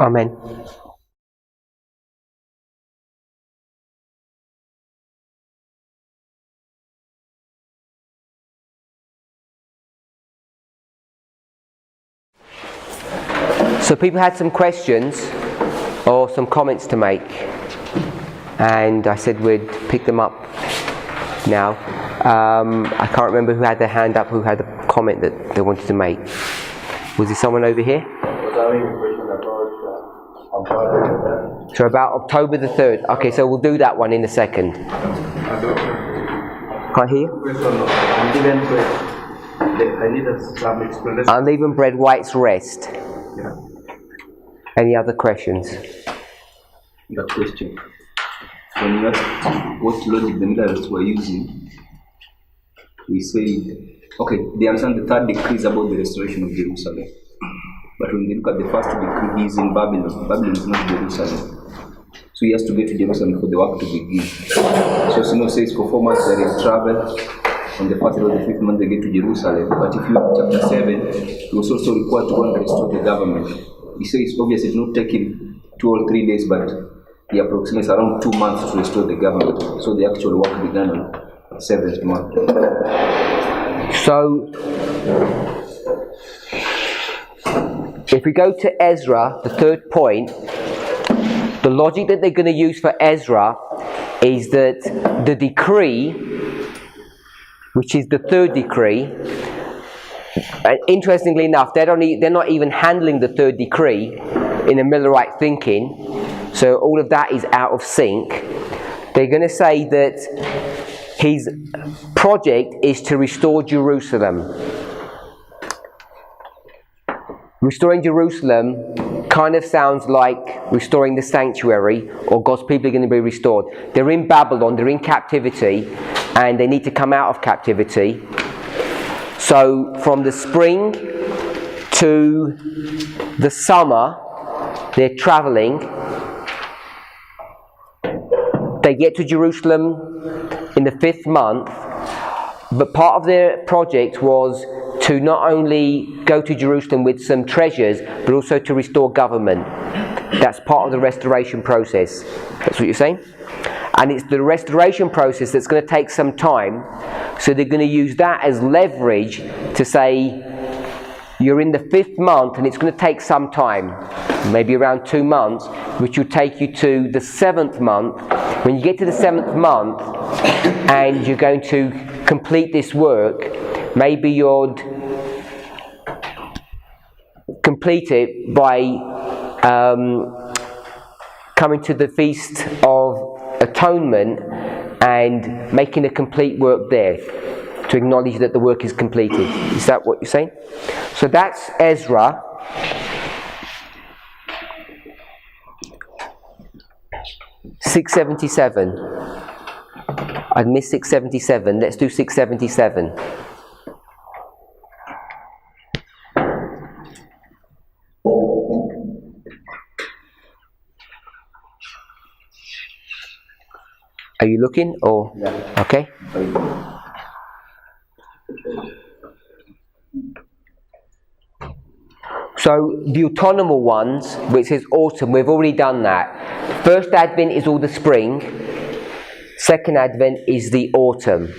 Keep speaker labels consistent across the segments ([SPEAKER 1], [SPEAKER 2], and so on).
[SPEAKER 1] Amen. So people had some questions or some comments to make, and I said we'd pick them up now. I can't remember who had their hand up, who had a comment that they wanted to make. Was there someone over here? So about October the 3rd. Okay, so we'll do that one in a second. Can't hear you?
[SPEAKER 2] I need some explanation.
[SPEAKER 1] Unleavened bread, white's rest.
[SPEAKER 2] Yeah.
[SPEAKER 1] Any other questions?
[SPEAKER 2] That question. When you asked what logic the millerists were using, we said, okay, they understand the third decree is about the restoration of Jerusalem. But when they look at the first decree, he is in Babylon. Babylon is not Jerusalem. So he has to get to Jerusalem for the work to begin. So Sino says for 4 months they will travel. On the first or the 5th month they get to Jerusalem. But if you look at chapter 7, he was also required to go and restore the government. He says obviously it's not taking 2 or 3 days, but he approximates around 2 months to restore the government. So the actual work began on the 7th month.
[SPEAKER 1] So, if we go to Ezra, the 3rd point, the logic that they're going to use for Ezra is that the decree, which is the 3rd decree, and interestingly enough, they're not even handling the 3rd decree in a Millerite thinking, so all of that is out of sync. They're going to say that his project is to restore Jerusalem. Restoring Jerusalem kind of sounds like restoring the sanctuary, or God's people are going to be restored. They're in Babylon, they're in captivity, and they need to come out of captivity. So from the spring to the summer, they're traveling. They get to Jerusalem in the 5th month, but part of their project was to not only go to Jerusalem with some treasures, but also to restore government. That's part of the restoration process. That's what you're saying? And it's the restoration process that's going to take some time, so they're going to use that as leverage to say, you're in the 5th month and it's going to take some time, maybe around 2 months, which will take you to the 7th month. When you get to the 7th month and you're going to complete this work, maybe you'd complete it by coming to the Feast of Atonement and making a complete work there to acknowledge that the work is completed. Is that what you're saying? So that's Ezra. $677. I'd missed 677. Let's do 677. Are you looking or?
[SPEAKER 2] Yeah.
[SPEAKER 1] Okay. So the autonomal ones, which is autumn, we've already done that. First Advent is all the spring. Second Advent is the autumn.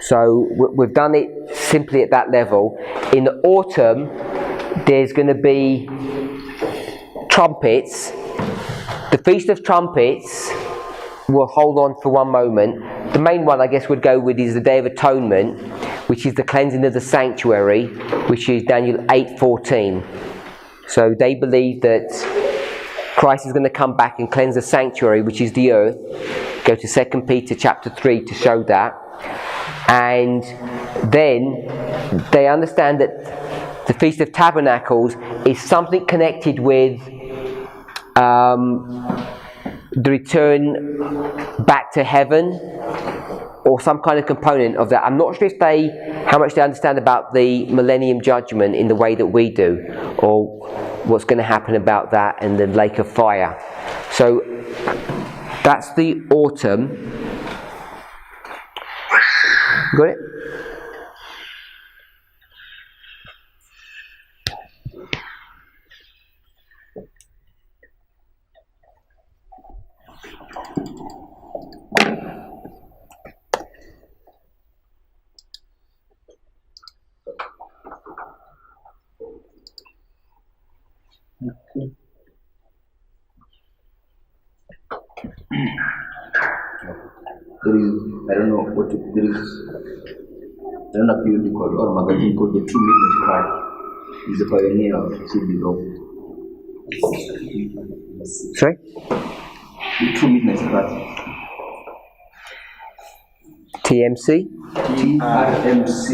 [SPEAKER 1] So we've done it simply at that level. In the autumn, there's going to be trumpets. The Feast of Trumpets, we'll hold on for one moment. The main one I guess would go with is the Day of Atonement, which is the cleansing of the sanctuary, which is Daniel 8:14. So they believe that Christ is going to come back and cleanse the sanctuary, which is the earth. Go to 2 Peter chapter 3 to show that. And then they understand that the Feast of Tabernacles is something connected with the return back to heaven, or some kind of component of that. I'm not sure how much they understand about the millennium judgment in the way that we do, or what's going to happen about that and the lake of fire. So that's the autumn. Got it?
[SPEAKER 2] There is, I don't know what there is. I don't know if you call or magazine called the True Midnight Cry. He's a pioneer of CD rock.
[SPEAKER 1] Sorry?
[SPEAKER 2] The True Midnight Cry.
[SPEAKER 1] TMC?
[SPEAKER 2] TRMC.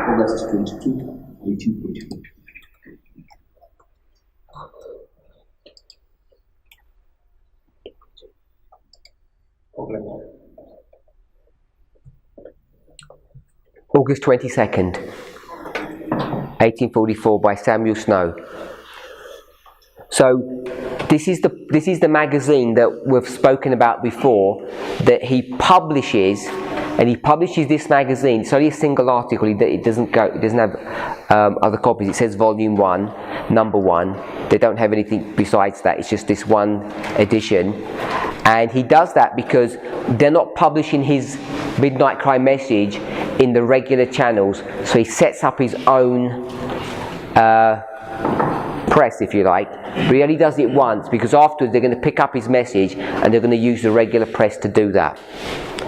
[SPEAKER 2] August 22, 1844.
[SPEAKER 1] August 22nd, 1844 by Samuel Snow. So this is the magazine that we've spoken about before that he publishes, and he publishes this magazine. It's only a single article. It doesn't have other copies. It says Volume 1, Number 1. They don't have anything besides that. It's just this one edition. And he does that because they're not publishing his Midnight Cry message in the regular channels, so he sets up his own press, if you like. But he only does it once because afterwards they're going to pick up his message and they're going to use the regular press to do that.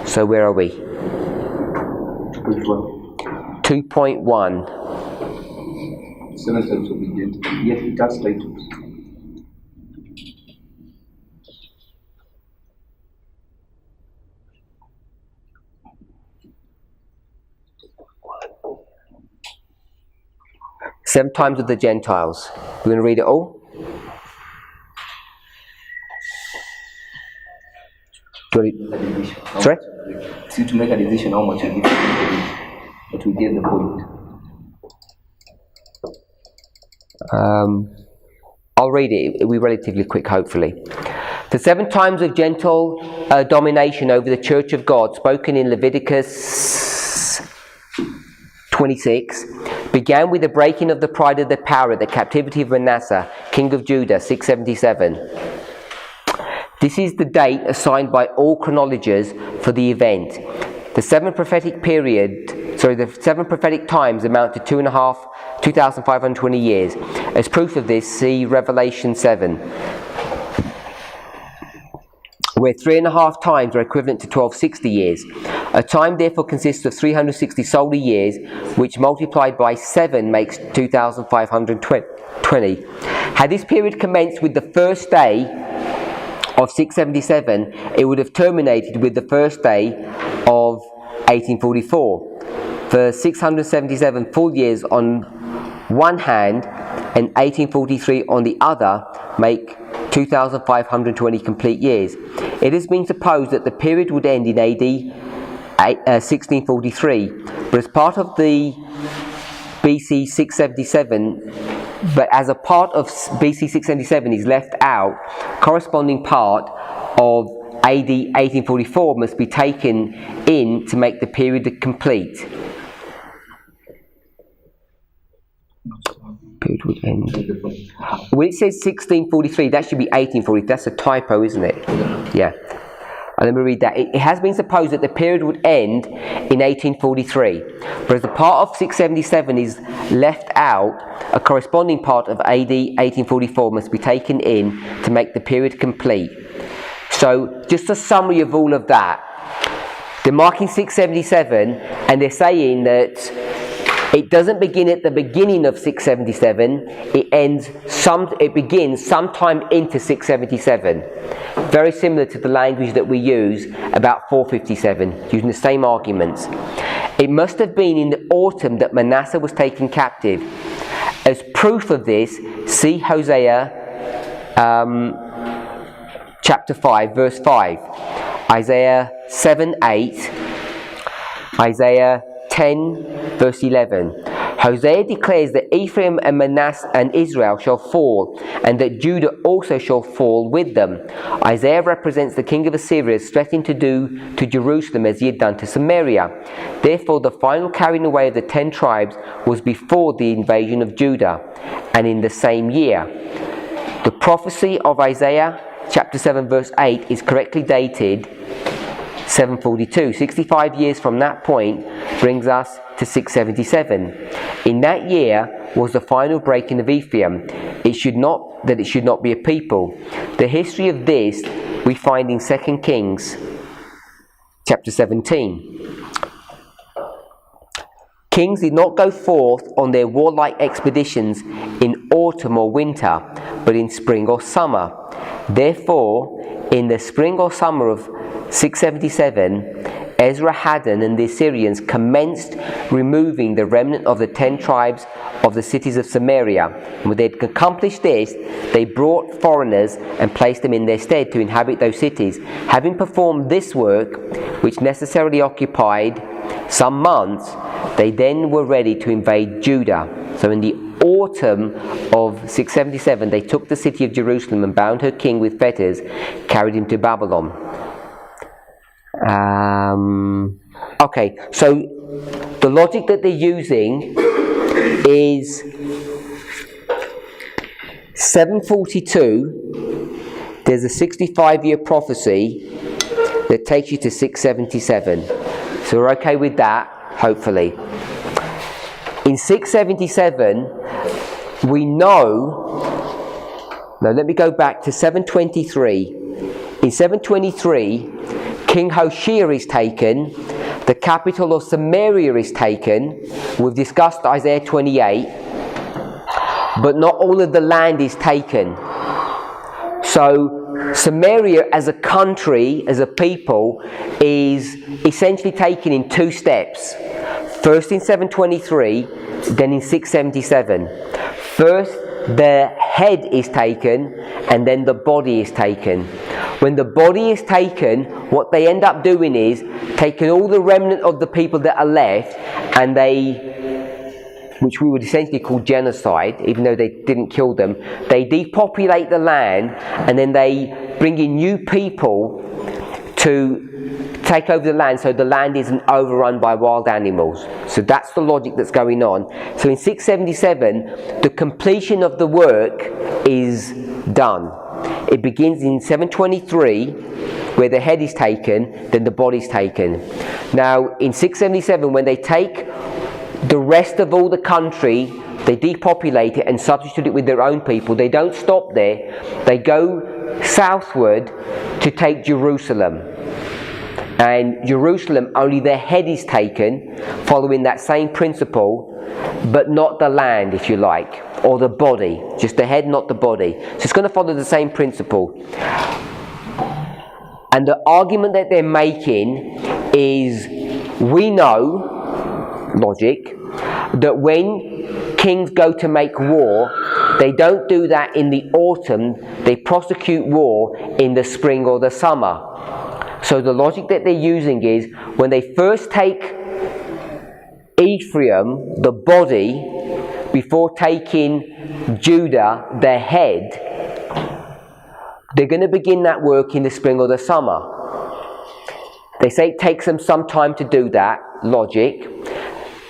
[SPEAKER 1] So where are we? 2.1.
[SPEAKER 2] 7 times obedient, yet it has titles.
[SPEAKER 1] Seven times of the Gentiles. We're going to read it all. Sorry?
[SPEAKER 2] See, to make a decision how much you give, but we get the point.
[SPEAKER 1] I'll read it. It'll be relatively quick, hopefully. The 7 times of gentle domination over the Church of God, spoken in Leviticus 26, began with the breaking of the pride of the power at the captivity of Manasseh, king of Judah, 677. This is the date assigned by all chronologers for the event. The 7 prophetic times amount to 2,520 years. As proof of this, see Revelation 7, where 3.5 times are equivalent to 1260 years. A time therefore consists of 360 solar years, which multiplied by 7 makes 2,520. Had this period commenced with the first day of 677, it would have terminated with the first day of 1844. For 677 full years on one hand and 1843 on the other make 2,520 complete years. It has been supposed that the period would end in AD 1643, but as part of the BC 677, but as a part of BC 677 is left out, corresponding part of AD 1844 must be taken in to make the period complete. Period would end. When it says 1643, that should be 1843. That's a typo, isn't it? Yeah. Let me read that. It has been supposed that the period would end in 1843, but as the part of 677 is left out, a corresponding part of AD 1844 must be taken in to make the period complete. So, just a summary of all of that. They're marking 677, and they're saying that it doesn't begin at the beginning of 677. It begins sometime into 677. Very similar to the language that we use about 457, using the same arguments. It must have been in the autumn that Manasseh was taken captive. As proof of this, see Hosea chapter 5, verse 5, Isaiah 7:8, Isaiah 10, verse 11. Hosea declares that Ephraim and Manasseh and Israel shall fall, and that Judah also shall fall with them. Isaiah represents the king of Assyria threatening to do to Jerusalem as he had done to Samaria. Therefore, the final carrying away of the 10 tribes was before the invasion of Judah, and in the same year. The prophecy of Isaiah chapter 7, verse 8 is correctly dated 742. 65 years from that point brings us to 677. In that year was the final breaking of Ephraim. It should not be a people. The history of this we find in 2 Kings chapter 17. Kings did not go forth on their warlike expeditions in autumn or winter, but in spring or summer. Therefore, in the spring or summer of 677, Esarhaddon and the Assyrians commenced removing the remnant of the 10 tribes of the cities of Samaria. And when they had accomplished this, they brought foreigners and placed them in their stead to inhabit those cities. Having performed this work, which necessarily occupied some months, they then were ready to invade Judah. So in the autumn of 677, they took the city of Jerusalem and bound her king with fetters, carried him to Babylon. Okay, so the logic that they're using is 742. There's a 65-year prophecy that takes you to 677. So we're okay with that, hopefully. In 677, we know... Now let me go back to 723. In 723, King Hoshea is taken, the capital of Samaria is taken. We've discussed Isaiah 28, but not all of the land is taken. So Samaria as a country, as a people, is essentially taken in two steps. First in 723, then in 677. First the head is taken, and then the body is taken. When the body is taken, what they end up doing is taking all the remnant of the people that are left, and which we would essentially call genocide, even though they didn't kill them, they depopulate the land, and then they bring in new people to take over the land, so the land isn't overrun by wild animals. So that's the logic that's going on. So in 677, the completion of the work is done. It begins in 723, where the head is taken, then the body is taken. Now, in 677, when they take the rest of all the country, they depopulate it and substitute it with their own people. They don't stop there. They go southward to take Jerusalem. And Jerusalem, only the head is taken, following that same principle, but not the land, if you like, or the body. Just the head, not the body. So it's going to follow the same principle. And the argument that they're making is, we know, logic, that when kings go to make war, they don't do that in the autumn. They prosecute war in the spring or the summer. So the logic that they're using is, when they first take Ephraim, the body, before taking Judah, the head, they're going to begin that work in the spring or the summer. They say it takes them some time to do that, logic.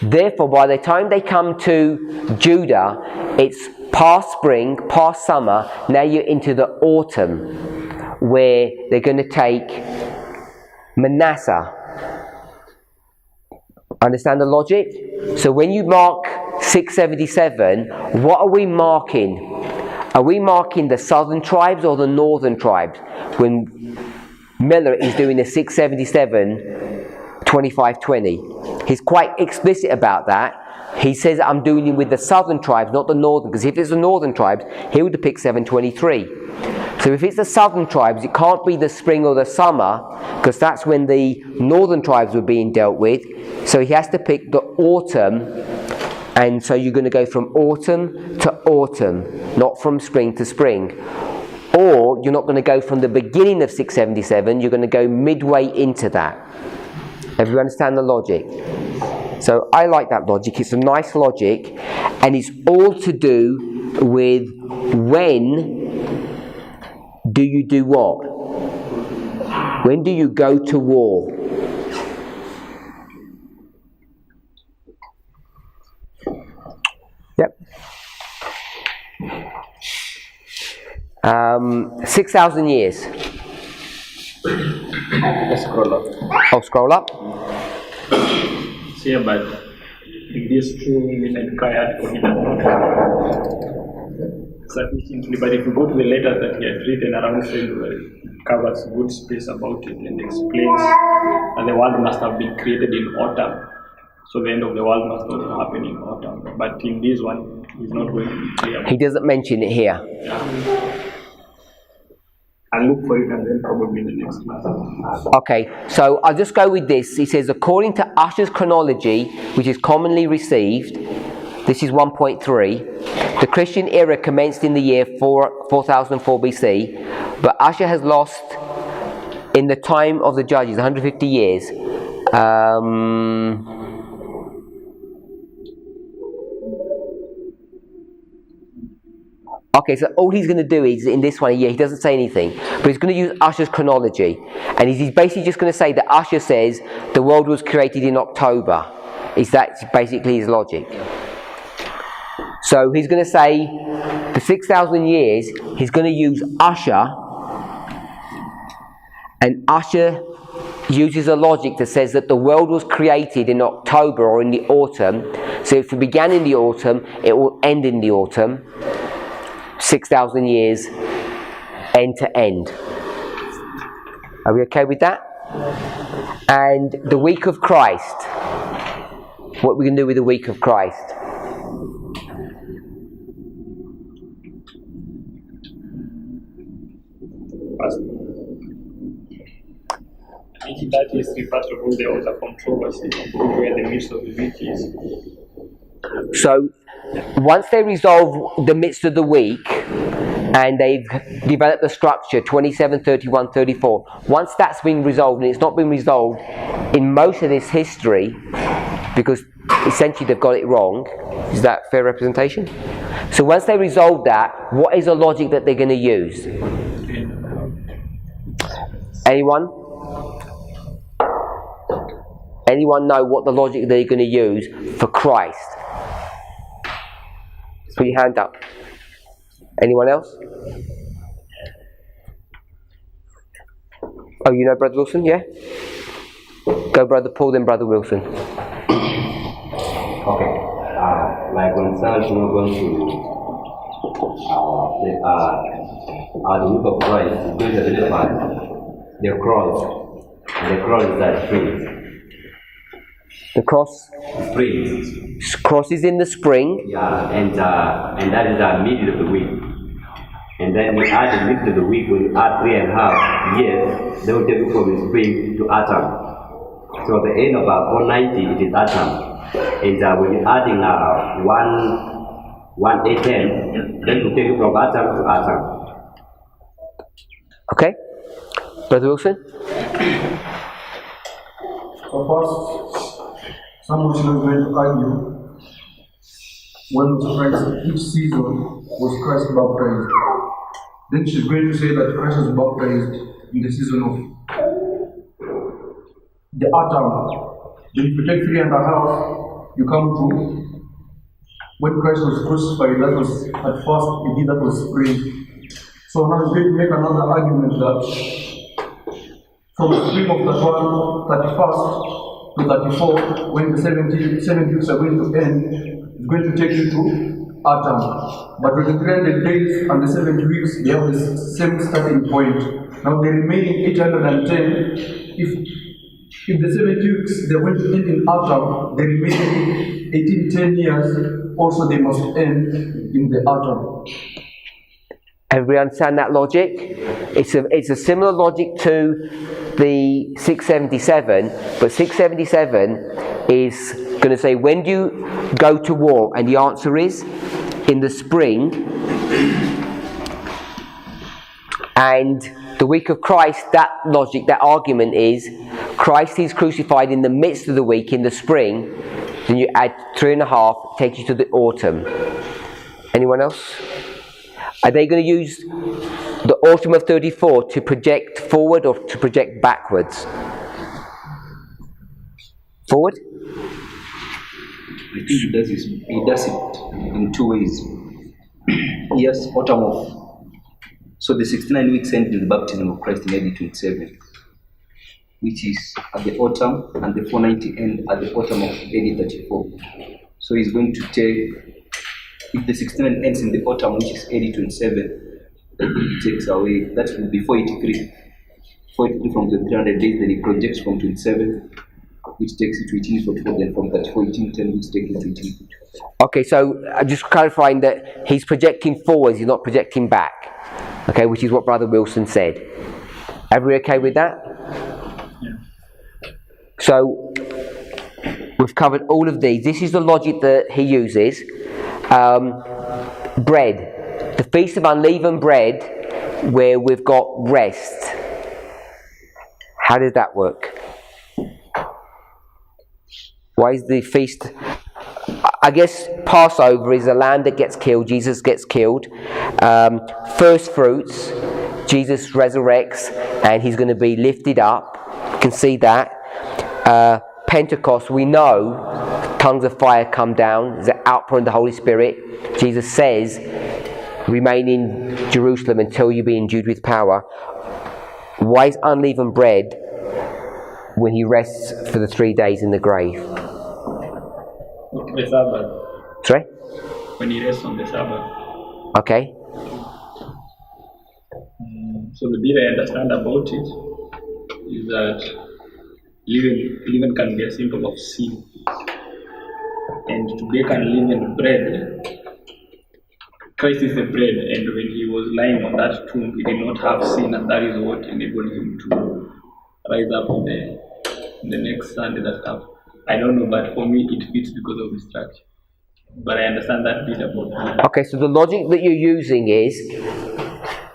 [SPEAKER 1] Therefore, by the time they come to Judah, it's past spring, past summer, now you're into the autumn, where they're going to take Manasseh. Understand the logic? So when you mark 677, what are we marking? Are we marking the southern tribes or the northern tribes? When Miller is doing the 677, 25-20. He's quite explicit about that. He says, I'm doing it with the southern tribes, not the northern, because if it's the northern tribes, he would depict 723. So if it's the southern tribes, it can't be the spring or the summer, because that's when the northern tribes were being dealt with. So he has to pick the autumn, and so you're going to go from autumn to autumn, not from spring to spring. Or you're not going to go from the beginning of 677, you're going to go midway into that. Everyone understand the logic? So I like that logic. It's a nice logic, and it's all to do with when do you do what? When do you go to war? Yep. 6,000 years.
[SPEAKER 2] Let's scroll up.
[SPEAKER 1] Oh, scroll up.
[SPEAKER 3] See, but in this 2 minute prior to sufficiently, but if you go to the letter that he had written around February, it covers good space about it and explains that the world must have been created in autumn. So the end of the world must also happen in autumn. But in this one, he's not going to be clear.
[SPEAKER 1] He doesn't mention it here.
[SPEAKER 3] Yeah. I'll look for it and then probably in the next class.
[SPEAKER 1] Okay, so I'll just go with this. He says, according to Ussher's chronology, which is commonly received, this is 1.3, the Christian era commenced in the year 4004 BC, but Ussher has lost, in the time of the judges, 150 years. Okay, so all he's going to do is, in this one, he doesn't say anything, but he's going to use Ussher's chronology. And he's basically just going to say that Ussher says the world was created in October. Is that basically his logic? So he's going to say the 6,000 years, he's going to use Ussher, and Ussher uses a logic that says that the world was created in October or in the autumn. So if it began in the autumn, it will end in the autumn. 6,000 years, end to end. Are we okay with that? And the week of Christ. What are we going to do with the week of Christ?
[SPEAKER 3] In that history, first of all, there was a controversy where the midst of the week is.
[SPEAKER 1] So, once they resolve the midst of the week, and they've developed the structure, 27, 31, 34, once that's been resolved, and it's not been resolved in most of this history, because essentially they've got it wrong, is that fair representation? So once they resolve that, what is the logic that they're going to use? Anyone? Anyone know what the logic they're going to use for Christ? Put your hand up. Anyone else? Oh, you know Brother Wilson, yeah? Go Brother Paul, then Brother Wilson.
[SPEAKER 4] Okay. Like when someone's going to the book of Christ, it's going to identify the cross. The cross is that tree.
[SPEAKER 1] The cross?
[SPEAKER 4] Spring.
[SPEAKER 1] Cross is in the spring.
[SPEAKER 4] Yeah, and that is the middle of the week. And then we add the middle of the week, when you add 3.5 years, they will take you from spring to autumn. So the end of 490, it is autumn. And when you're adding 1 810, then will take you from autumn to autumn.
[SPEAKER 1] Okay? Brother Wilson?
[SPEAKER 5] So first, someone is going to argue when was Christ, which season was Christ baptized. Then she's going to say that Christ was baptized in the season of the autumn. Then if you take 3.5, you come to when Christ was crucified, that was at first, indeed that was spring. So now he's going to make another argument that from the spring of the 31st to 34, when the 7 weeks are going to end, it's going to take you to autumn. But with the 300 days and the 70 weeks, they have the same starting point. Now the remaining 810, if the 70 weeks they're going to end in autumn, the remaining 1810 years also they must end in the autumn.
[SPEAKER 1] Everybody understand that logic? It's a similar logic to the 677, but 677 is going to say, when do you go to war? And the answer is in the spring. And the week of Christ, that logic, that argument is Christ is crucified in the midst of the week in the spring. Then you add 3.5, takes you to the autumn. Anyone else? Are they going to use the autumn of 34 to project forward or to project backwards? Forward?
[SPEAKER 2] I think he does it in two ways. Yes, autumn of. So the 69 weeks ended with the baptism of Christ in AD 27. which is at the autumn, and the 490 end at the autumn of AD 34. So he's going to take, if the 69 ends in the autumn, which is AD 27, then he takes away, that will be 483. 483 from the 300 days, then he projects from 27, which takes it to 1844, then from 34, 1810, which takes it to 1844.
[SPEAKER 1] Okay, so I'm just clarifying that he's projecting forwards, he's not projecting back. Okay, which is what Brother Wilson said. Everybody okay with that?
[SPEAKER 3] Yeah.
[SPEAKER 1] So we've covered all of these. This is the logic that he uses. Bread. The Feast of Unleavened Bread, where we've got rest. How does that work? Why is the feast? I guess Passover is a lamb that gets killed. Jesus gets killed. First fruits, Jesus resurrects and he's going to be lifted up. You can see that. Pentecost, we know tongues of fire come down. There's an outpouring of the Holy Spirit. Jesus says, remain in Jerusalem until you be endued with power. Why is unleavened bread when he rests for the 3 days in the grave?
[SPEAKER 3] The Sabbath.
[SPEAKER 1] Sorry?
[SPEAKER 3] When he rests on the Sabbath.
[SPEAKER 1] Okay.
[SPEAKER 3] So the bit I understand about it is that leaven can be a symbol of sin. And to bake unleavened bread, Christ is the bread, and when he was lying on that tomb, he did not have sin, and that is what enabled him to rise up on the next Sunday that have. I don't know, but for me it fits because of the structure. But I understand that bit about it.
[SPEAKER 1] Okay, so the logic that you're using is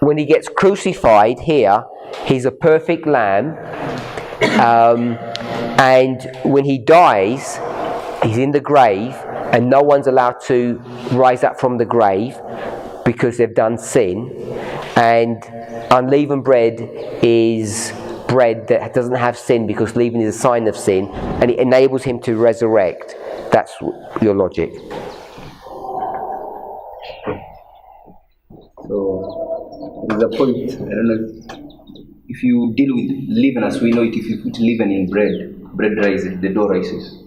[SPEAKER 1] when he gets crucified here, he's a perfect lamb, and when he dies, he's in the grave, and no one's allowed to rise up from the grave because they've done sin. And unleavened bread is bread that doesn't have sin because leaven is a sign of sin, and it enables him to resurrect. That's your logic.
[SPEAKER 2] So there's a point, I don't know, if you deal with leaven as we know it, if you put leaven in bread rises, the dough rises.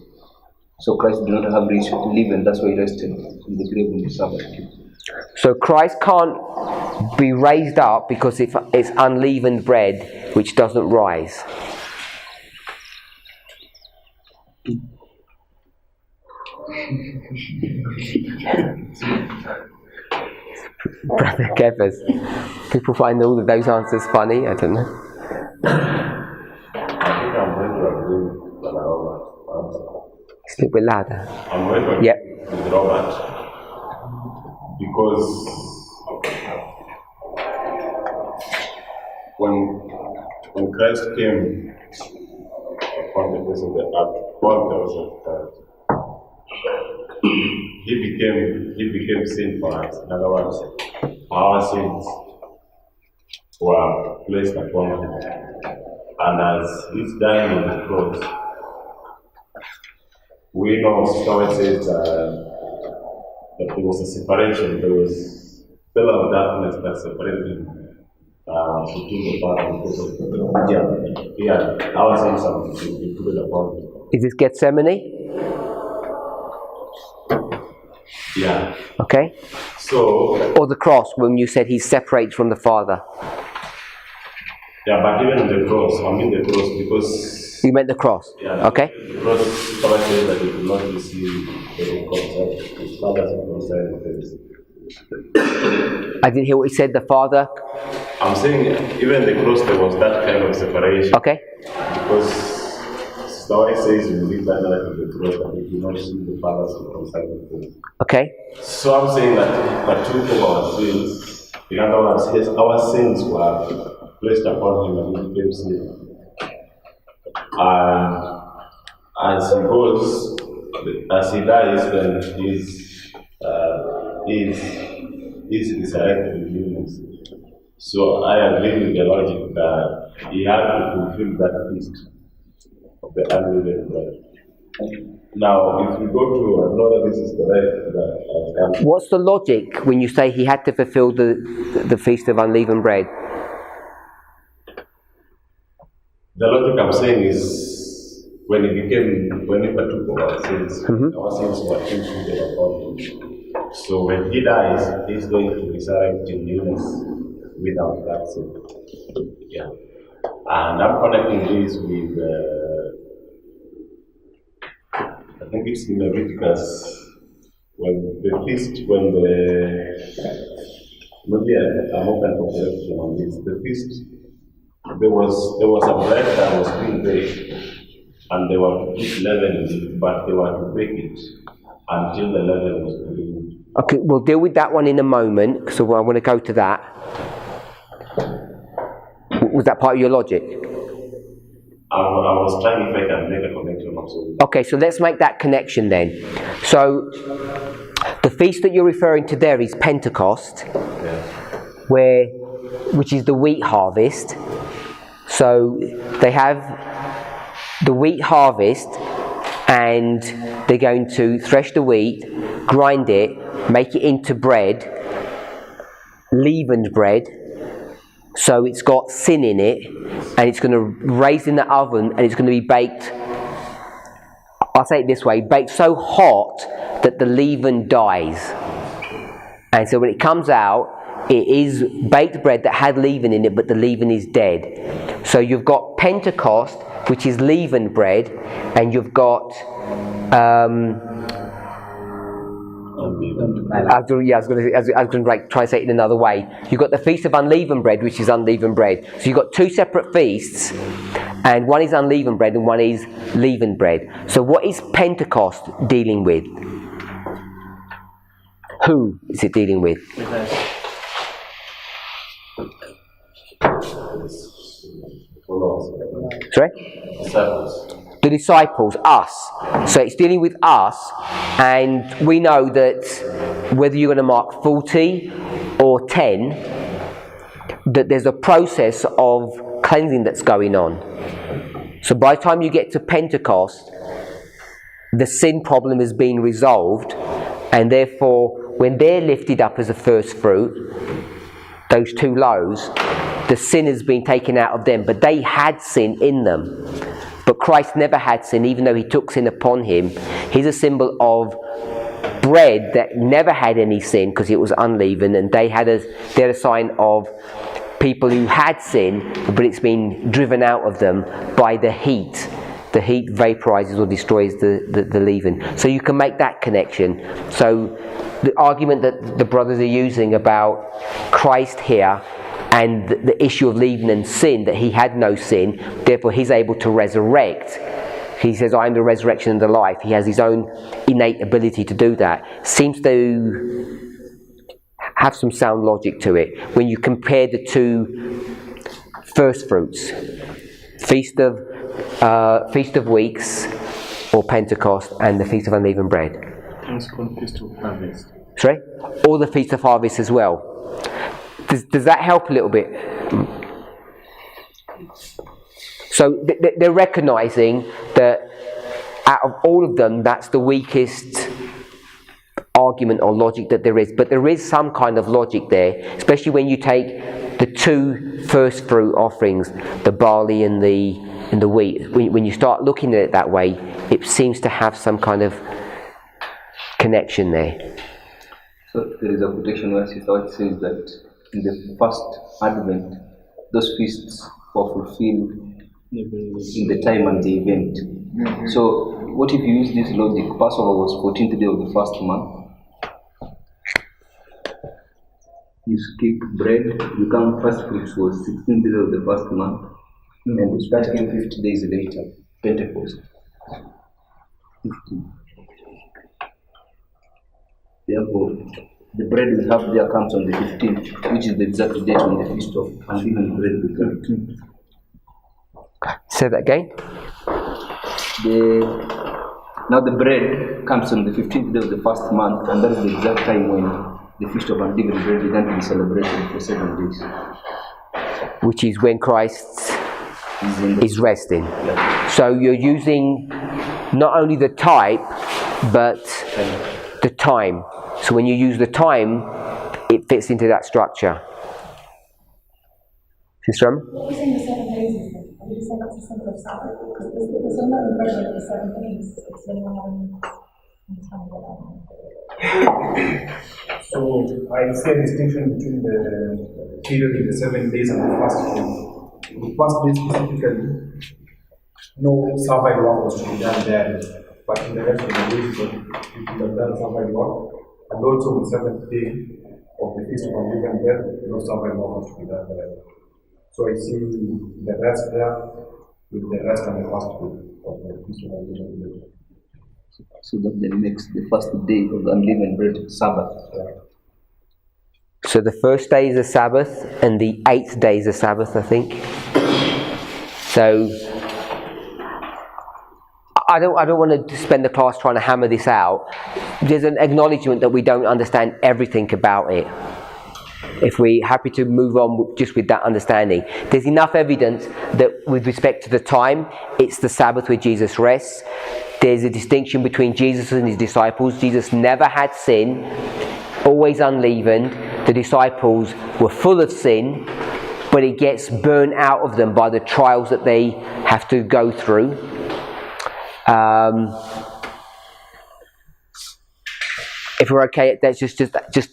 [SPEAKER 2] So Christ did not have reached leaven, that's why he rested in the grave on the Sabbath.
[SPEAKER 1] So Christ can't be raised up because it's unleavened bread which doesn't rise. Brother Kevers, people find all of those answers funny, I don't know.
[SPEAKER 6] I think I'm going to agree with Brother Robert.
[SPEAKER 1] It's a little bit louder.
[SPEAKER 6] I'm going to agree
[SPEAKER 1] Yep.
[SPEAKER 6] with Robert because when Christ came upon the face of the earth, 1,000 times, he became sin for us. In other words, our sins were placed upon him. And as he's dying on the cross, we know Sister says that there was a separation, there was a pillar of darkness that separated him between the Father and the Son. Yeah, our sins have been put upon him.
[SPEAKER 1] Is this Gethsemane?
[SPEAKER 6] Yeah.
[SPEAKER 1] Okay.
[SPEAKER 6] So,
[SPEAKER 1] Or the cross, when you said he's separated from the Father.
[SPEAKER 6] yeah, but even the cross, I mean the cross, because
[SPEAKER 1] You meant the cross.
[SPEAKER 6] yeah,
[SPEAKER 1] Okay.
[SPEAKER 6] the cross, Father says that he will not receive the concept. His Father circumcised the face.
[SPEAKER 1] I didn't hear what he said, the Father.
[SPEAKER 6] I'm saying even the cross there was that kind of separation.
[SPEAKER 1] Okay.
[SPEAKER 6] Because Sister White says you read that life of the cross that you do not see the Father circumcised the face.
[SPEAKER 1] Okay.
[SPEAKER 6] So I'm saying that the truth of our sins, in other words, yes, our sins were placed upon him and he became sin. And as he goes, as he dies, then he's resurrected in humans. So I agree with the logic that he had to fulfill that feast of the unleavened bread. Now, if we go to, I know that this is correct,
[SPEAKER 1] What's the logic when you say he had to fulfill the Feast of Unleavened Bread?
[SPEAKER 6] The logic I'm saying is when he partook of our sins, our sins were imputed upon him. So when he dies, he's going to resurrect in newness without that sin. Yeah. And I'm connecting this with, I think it's in Leviticus, when maybe I'm open for correction on this. The feast, there was a bread that was being baked, and they were to put leaven in it, but they were to bake it until the leaven was removed.
[SPEAKER 1] Okay, we'll deal with that one in a moment, so I want to go to that. Was that part of your logic?
[SPEAKER 6] I was trying if I can make a connection also.
[SPEAKER 1] Okay, so let's make that connection then. So, the feast that you're referring to there is Pentecost, which is the wheat harvest. So they have the wheat harvest, and they're going to thresh the wheat, grind it, make it into bread, leavened bread. So it's got sin in it, and it's going to raise in the oven, and it's going to be baked, I'll say it this way, baked so hot that the leaven dies. And so when it comes out, it is baked bread that had leaven in it, but the leaven is dead. So you've got Pentecost, which is leavened bread, and you've got I was going to try and say it in another way. You've got the Feast of Unleavened Bread, which is unleavened bread. So you've got two separate feasts, and one is unleavened bread and one is leavened bread. So what is Pentecost dealing with? Who is it dealing with? Sorry? The disciples, us. So it's dealing with us, and we know that whether you're going to mark 40 or 10, that there's a process of cleansing that's going on. So by the time you get to Pentecost, the sin problem is being resolved, and therefore when they're lifted up as a first fruit, those two loaves, the sin has been taken out of them, but they had sin in them. But Christ never had sin, even though he took sin upon him. He's a symbol of bread that never had any sin because it was unleavened, and they're a sign of people who had sin, but it's been driven out of them by the heat. The heat vaporizes or destroys the leaven. So you can make that connection. So the argument that the brothers are using about Christ here and the issue of leaven and sin, that he had no sin, therefore he's able to resurrect. He says, I am the resurrection and the life. He has his own innate ability to do that. Seems to have some sound logic to it when you compare the two first fruits, Feast of Weeks or Pentecost, and the Feast of Unleavened Bread.
[SPEAKER 3] It's called Feast of Harvest.
[SPEAKER 1] Sorry? Or the Feast of Harvest as well. Does that help a little bit? So they're recognizing that out of all of them, that's the weakest argument or logic that there is. But there is some kind of logic there, especially when you take the two first fruit offerings, the barley and the wheat. When you start looking at it that way, it seems to have some kind of connection there.
[SPEAKER 2] So there is a quotation where it says that in the first Advent, those feasts were fulfilled in the time and the event. Mm-hmm. So what if you use this logic? Passover was 14th day of the first month. You skip bread, you count first fruits was 16th day of the first month, and you start again 50 days later, Pentecost. 15. Therefore, the bread we have there comes on the 15th, which is the exact date on the Feast of Unleavened Bread, the 13th.
[SPEAKER 1] Say that again.
[SPEAKER 2] Now the bread comes on the 15th day of the first month, and that is the exact time when the Feast of Unleavened Bread began to be celebrated for 7 days.
[SPEAKER 1] Which is when Christ is resting. Yeah. So you're using not only the type, but the time. So when you use the time, it fits into that structure. Sistram?
[SPEAKER 7] What was in the 7 days? of the Sabbath? Because there's another version of the 7 days. It's been
[SPEAKER 5] So I see a distinction between the period in the 7 days and the first day. The first day specifically, no survival work was to be done there, but in the rest of the days, people have done survival work, and also the 7th day of the Feast of Unleavened Bread, no survival work was to be done there. So I see the rest there with the rest on the first day of the Feast of Unleavened Bread.
[SPEAKER 2] So that then makes the first day of the unleavened bread Sabbath.
[SPEAKER 1] So the first day is the Sabbath, and the 8th day is the Sabbath, I think. So I don't want to spend the class trying to hammer this out. There's an acknowledgement that we don't understand everything about it. If we're happy to move on just with that understanding, there's enough evidence that with respect to the time, it's the Sabbath where Jesus rests. There's a distinction between Jesus and his disciples. Jesus never had sin, always unleavened. The disciples were full of sin, but it gets burnt out of them by the trials that they have to go through. If we're okay, that's just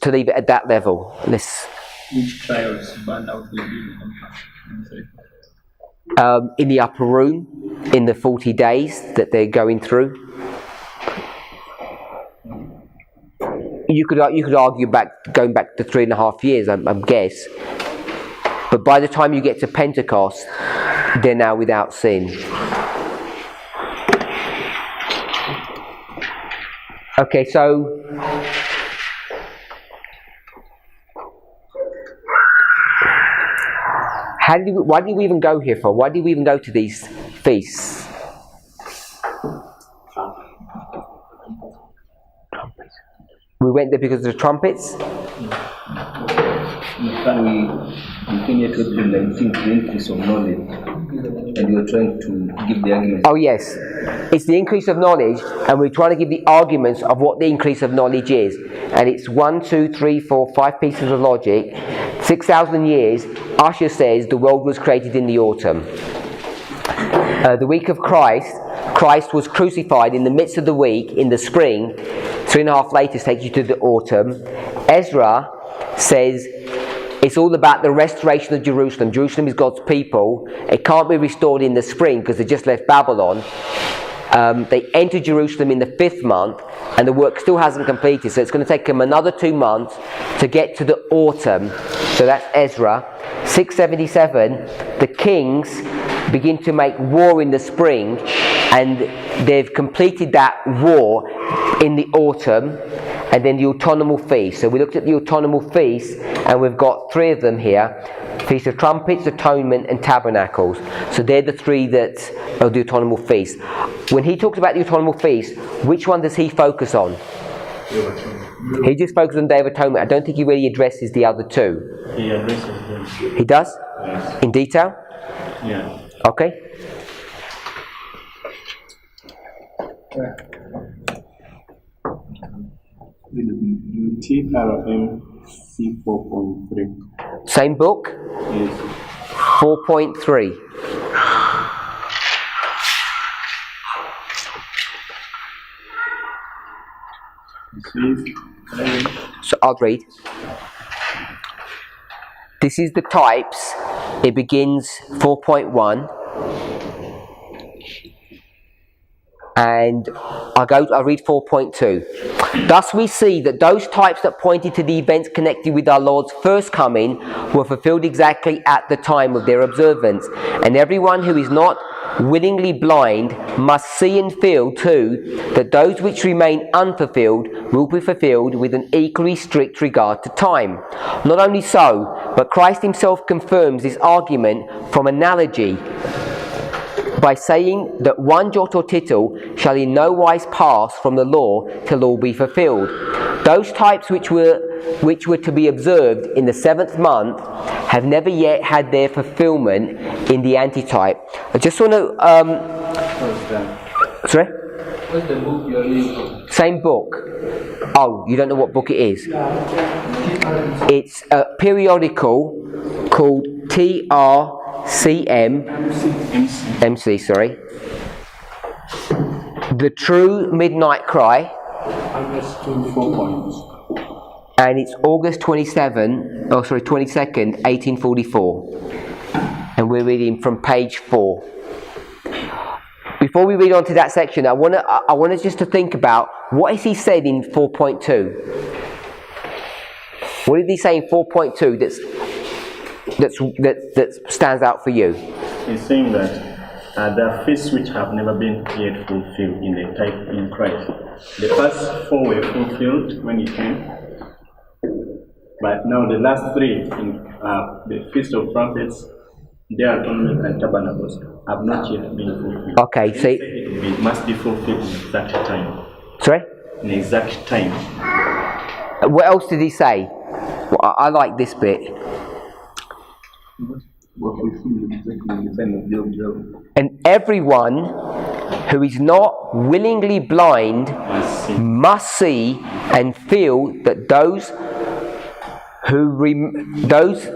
[SPEAKER 1] to leave it at that level.
[SPEAKER 3] Which trials burned out will be
[SPEAKER 1] in the upper room, in the 40 days that they're going through. You could argue going back to 3.5 years, I guess. But by the time you get to Pentecost, they're now without sin. Okay, so why did we even go here for? Why did we even go to these feasts? We went there because of the trumpets.
[SPEAKER 2] We came here to April 19th, the increase of knowledge, and we were trying to give the argument.
[SPEAKER 1] Oh yes, it's the increase of knowledge, and we're trying to give the arguments of what the increase of knowledge is. And it's 1, 2, 3, 4, 5 pieces of logic. 6,000 years, Usher says the world was created in the autumn. The week of Christ was crucified in the midst of the week, in the spring. 3.5 later takes you to the autumn. Ezra says it's all about the restoration of Jerusalem. Jerusalem is God's people. It can't be restored in the spring because they just left Babylon. They enter Jerusalem in the 5th month, and the work still hasn't completed. So it's going to take them another 2 months to get to the autumn. So that's Ezra. 677, the kings begin to make war in the spring, and they've completed that war in the autumn. And then the autumnal feast. So we looked at the autumnal feast, and we've got 3 of them here. Feast of Trumpets, Atonement, and Tabernacles. So they're the 3 that are the autumnal feast. When he talks about the autumnal feast, which one does he focus on? He just focuses on Day of Atonement. I don't think he really addresses the other 2.
[SPEAKER 3] He addresses them.
[SPEAKER 1] He does?
[SPEAKER 3] Yes.
[SPEAKER 1] In detail?
[SPEAKER 3] Yeah.
[SPEAKER 1] Okay.
[SPEAKER 8] TRM C4.3.
[SPEAKER 1] Same book?
[SPEAKER 8] Yes.
[SPEAKER 1] 4.3. So I'll read. This is the types. It begins 4.1. And I'll read 4.2. Thus we see that those types that pointed to the events connected with our Lord's first coming were fulfilled exactly at the time of their observance. And everyone who is not willingly blind must see and feel too that those which remain unfulfilled will be fulfilled with an equally strict regard to time. Not only so, but Christ himself confirms this argument from analogy by saying that one jot or tittle shall in no wise pass from the law till all be fulfilled. Those types which were to be observed in the 7th month have never yet had their fulfillment in the antitype. I just want to sorry?
[SPEAKER 2] What's the book you're reading?
[SPEAKER 1] Same book. Oh, you don't know what book it is? It's a periodical called TRMC CM MC, sorry. The True Midnight Cry.
[SPEAKER 3] August 24 points.
[SPEAKER 1] And it's August 22nd, 1844. And we're reading from page 4. Before we read on to that section, I want us just to think about what is he said in 4.2. What did he say in 4.2 that stands out for you?
[SPEAKER 8] He's saying that there are feasts which have never been yet fulfilled in the type in Christ. The first 4 were fulfilled when he came, but now the last 3, in the Feast of Trumpets, Day Atonement, and Tabernacles, have not yet been fulfilled.
[SPEAKER 1] Okay, so
[SPEAKER 8] it must be fulfilled in exact time.
[SPEAKER 1] Sorry?
[SPEAKER 8] In exact time.
[SPEAKER 1] What else did he say? Well, I like this bit. And everyone who is not willingly blind must see and feel that those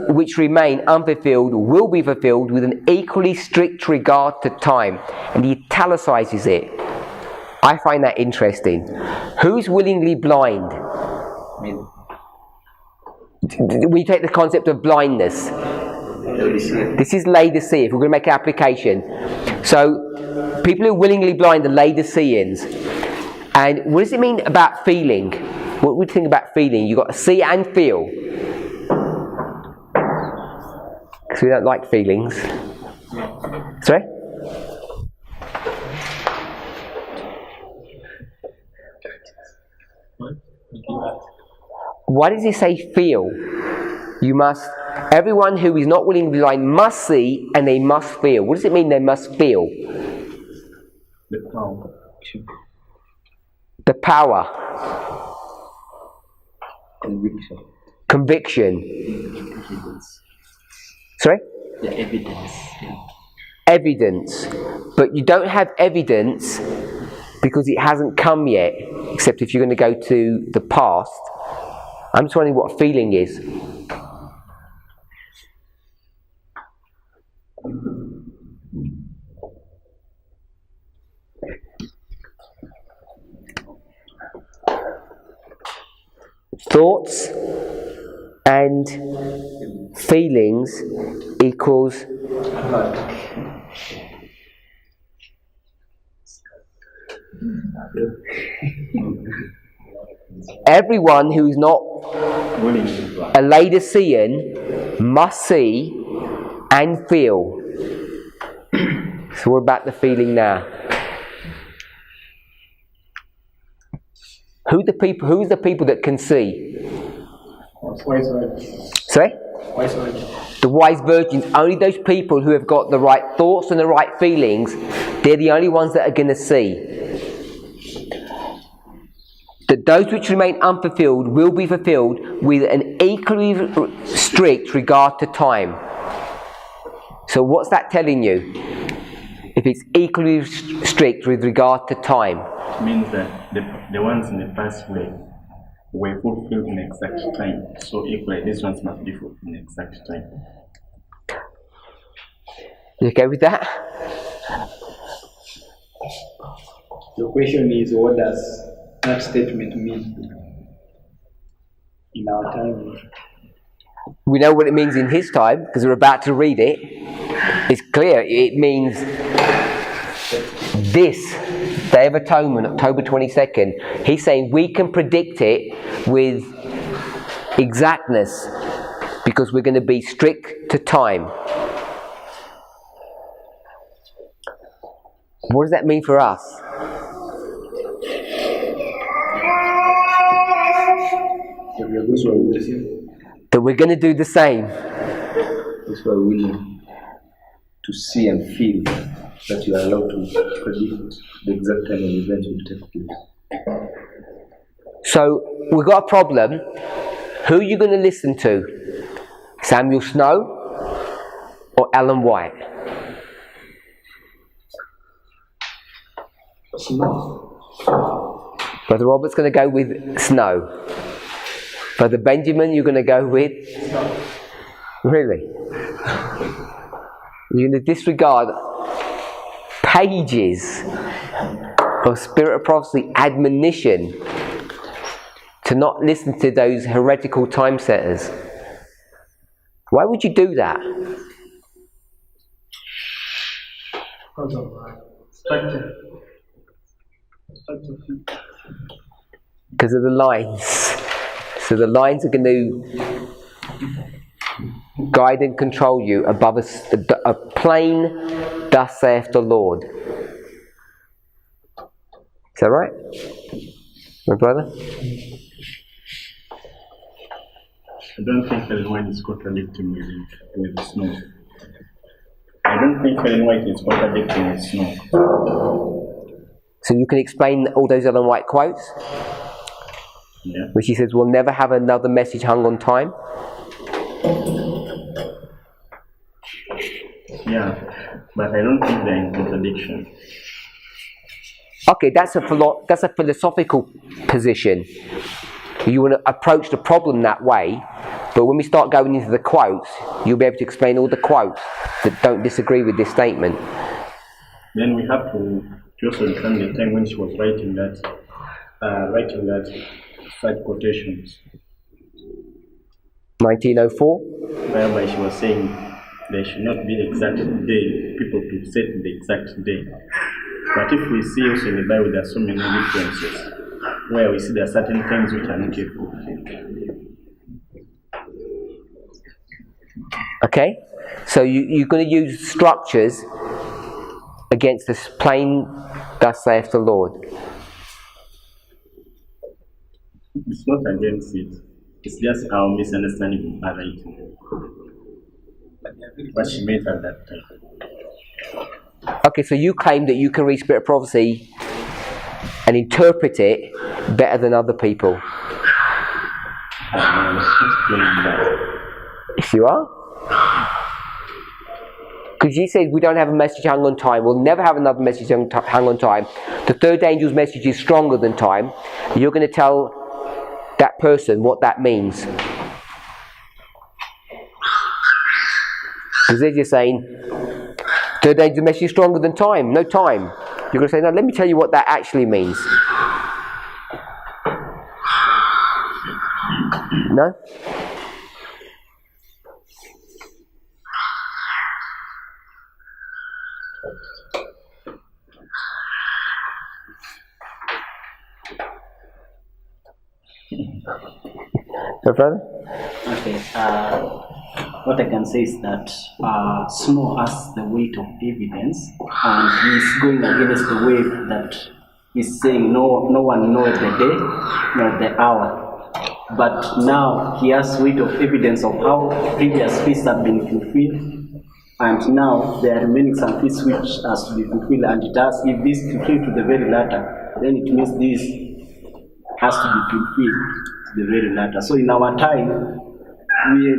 [SPEAKER 1] which remain unfulfilled will be fulfilled with an equally strict regard to time. And he italicizes it. I find that interesting. Who's willingly blind? We take the concept of blindness. This is Laodicean, if we're going to make an application. So, people who are willingly blind are Laodiceans. And what does it mean about feeling? What would you think about feeling? You've got to see and feel. Because we don't like feelings. Sorry? Why does he say feel? You must, everyone who is not willingly blind must see and they must feel. What does it mean they must feel?
[SPEAKER 8] The power.
[SPEAKER 1] The power. Conviction. Sorry?
[SPEAKER 2] The evidence.
[SPEAKER 1] Evidence. But you don't have evidence because it hasn't come yet, except if you're going to go to the past. I'm just wondering what feeling is. Thoughts and feelings equals everyone who is not a Laodicean must see and feel. So we're about the feeling now. Who's the people that can see?
[SPEAKER 3] Wise virgins.
[SPEAKER 1] Sorry?
[SPEAKER 3] Wise virgins.
[SPEAKER 1] The wise virgins, only those people who have got the right thoughts and the right feelings, they're the only ones that are going to see. That those which remain unfulfilled will be fulfilled with an equally strict regard to time. So what's that telling you? If it's equally strict with regard to time.
[SPEAKER 8] It means that the ones in the past were fulfilled in exact time. So equally, these ones must be fulfilled in exact time.
[SPEAKER 1] You okay with that?
[SPEAKER 3] The question is, what does that statement mean in our time?
[SPEAKER 1] We know what it means in his time, because we're about to read it. It's clear. It means this Day of Atonement, October 22nd. He's saying we can predict it with exactness because we're going to be strict to time. What does that mean for us? That we're going to do the same.
[SPEAKER 2] That's why we're willing to see and feel that you are allowed to predict the exact time when events will take place.
[SPEAKER 1] So we've got a problem. Who are you going to listen to? Samuel Snow or Ellen White?
[SPEAKER 2] Snow.
[SPEAKER 1] Brother Robert's going to go with Snow. Brother Benjamin, you're going to go with? Really? You're going to disregard pages of Spirit of Prophecy admonition to not listen to those heretical time setters. Why would you do that?
[SPEAKER 3] Because of structure.
[SPEAKER 1] Because of the lines. So the lines are going to guide and control you above a plain, thus saith the Lord. Is that right? My brother?
[SPEAKER 8] I don't think Ellen White is contradicting with snow. I don't think Ellen White is contradicting with snow.
[SPEAKER 1] So you can explain all those Ellen White quotes?
[SPEAKER 8] Yeah.
[SPEAKER 1] Where she says, we'll never have another message hung on time?
[SPEAKER 8] Yeah, but I don't think they're in contradiction.
[SPEAKER 1] Okay, that's a philosophical position. You want to approach the problem that way, but when we start going into the quotes, you'll be able to explain all the quotes that don't disagree with this statement.
[SPEAKER 8] Then we have to also understand the time when she was writing that such quotations.
[SPEAKER 1] 1904?
[SPEAKER 8] Whereby she was saying there should not be the exact day, people to set the exact day. But if we see also in the Bible, there are so many differences where we see there are certain things which are not yet fulfilled.
[SPEAKER 1] Okay, so you're going to use structures against this plain, thus saith the Lord.
[SPEAKER 8] It's not against it. It's just our misunderstanding of her writing. What she meant at that time.
[SPEAKER 1] Okay, so you claim that you can read Spirit of Prophecy and interpret it better than other people. Yes, you are? Because you said we don't have a message hung on time. We'll never have another message hung on time. The third angel's message is stronger than time. You're going to tell that person what that means. Because they're just saying, third angel's message is stronger than time. No time. You're going to say, no, let me tell you what that actually means. No? Your brother?
[SPEAKER 9] Okay. What I can say is that Snow has the weight of evidence, and he's going against the wave that is saying no one knows the day nor the hour. But now he has weight of evidence of how previous feasts have been fulfilled, and now there are remaining some feasts which has to be fulfilled, and it has, if this fulfilled to the very latter, then it means this has to be fulfilled to the very latter. So in our time,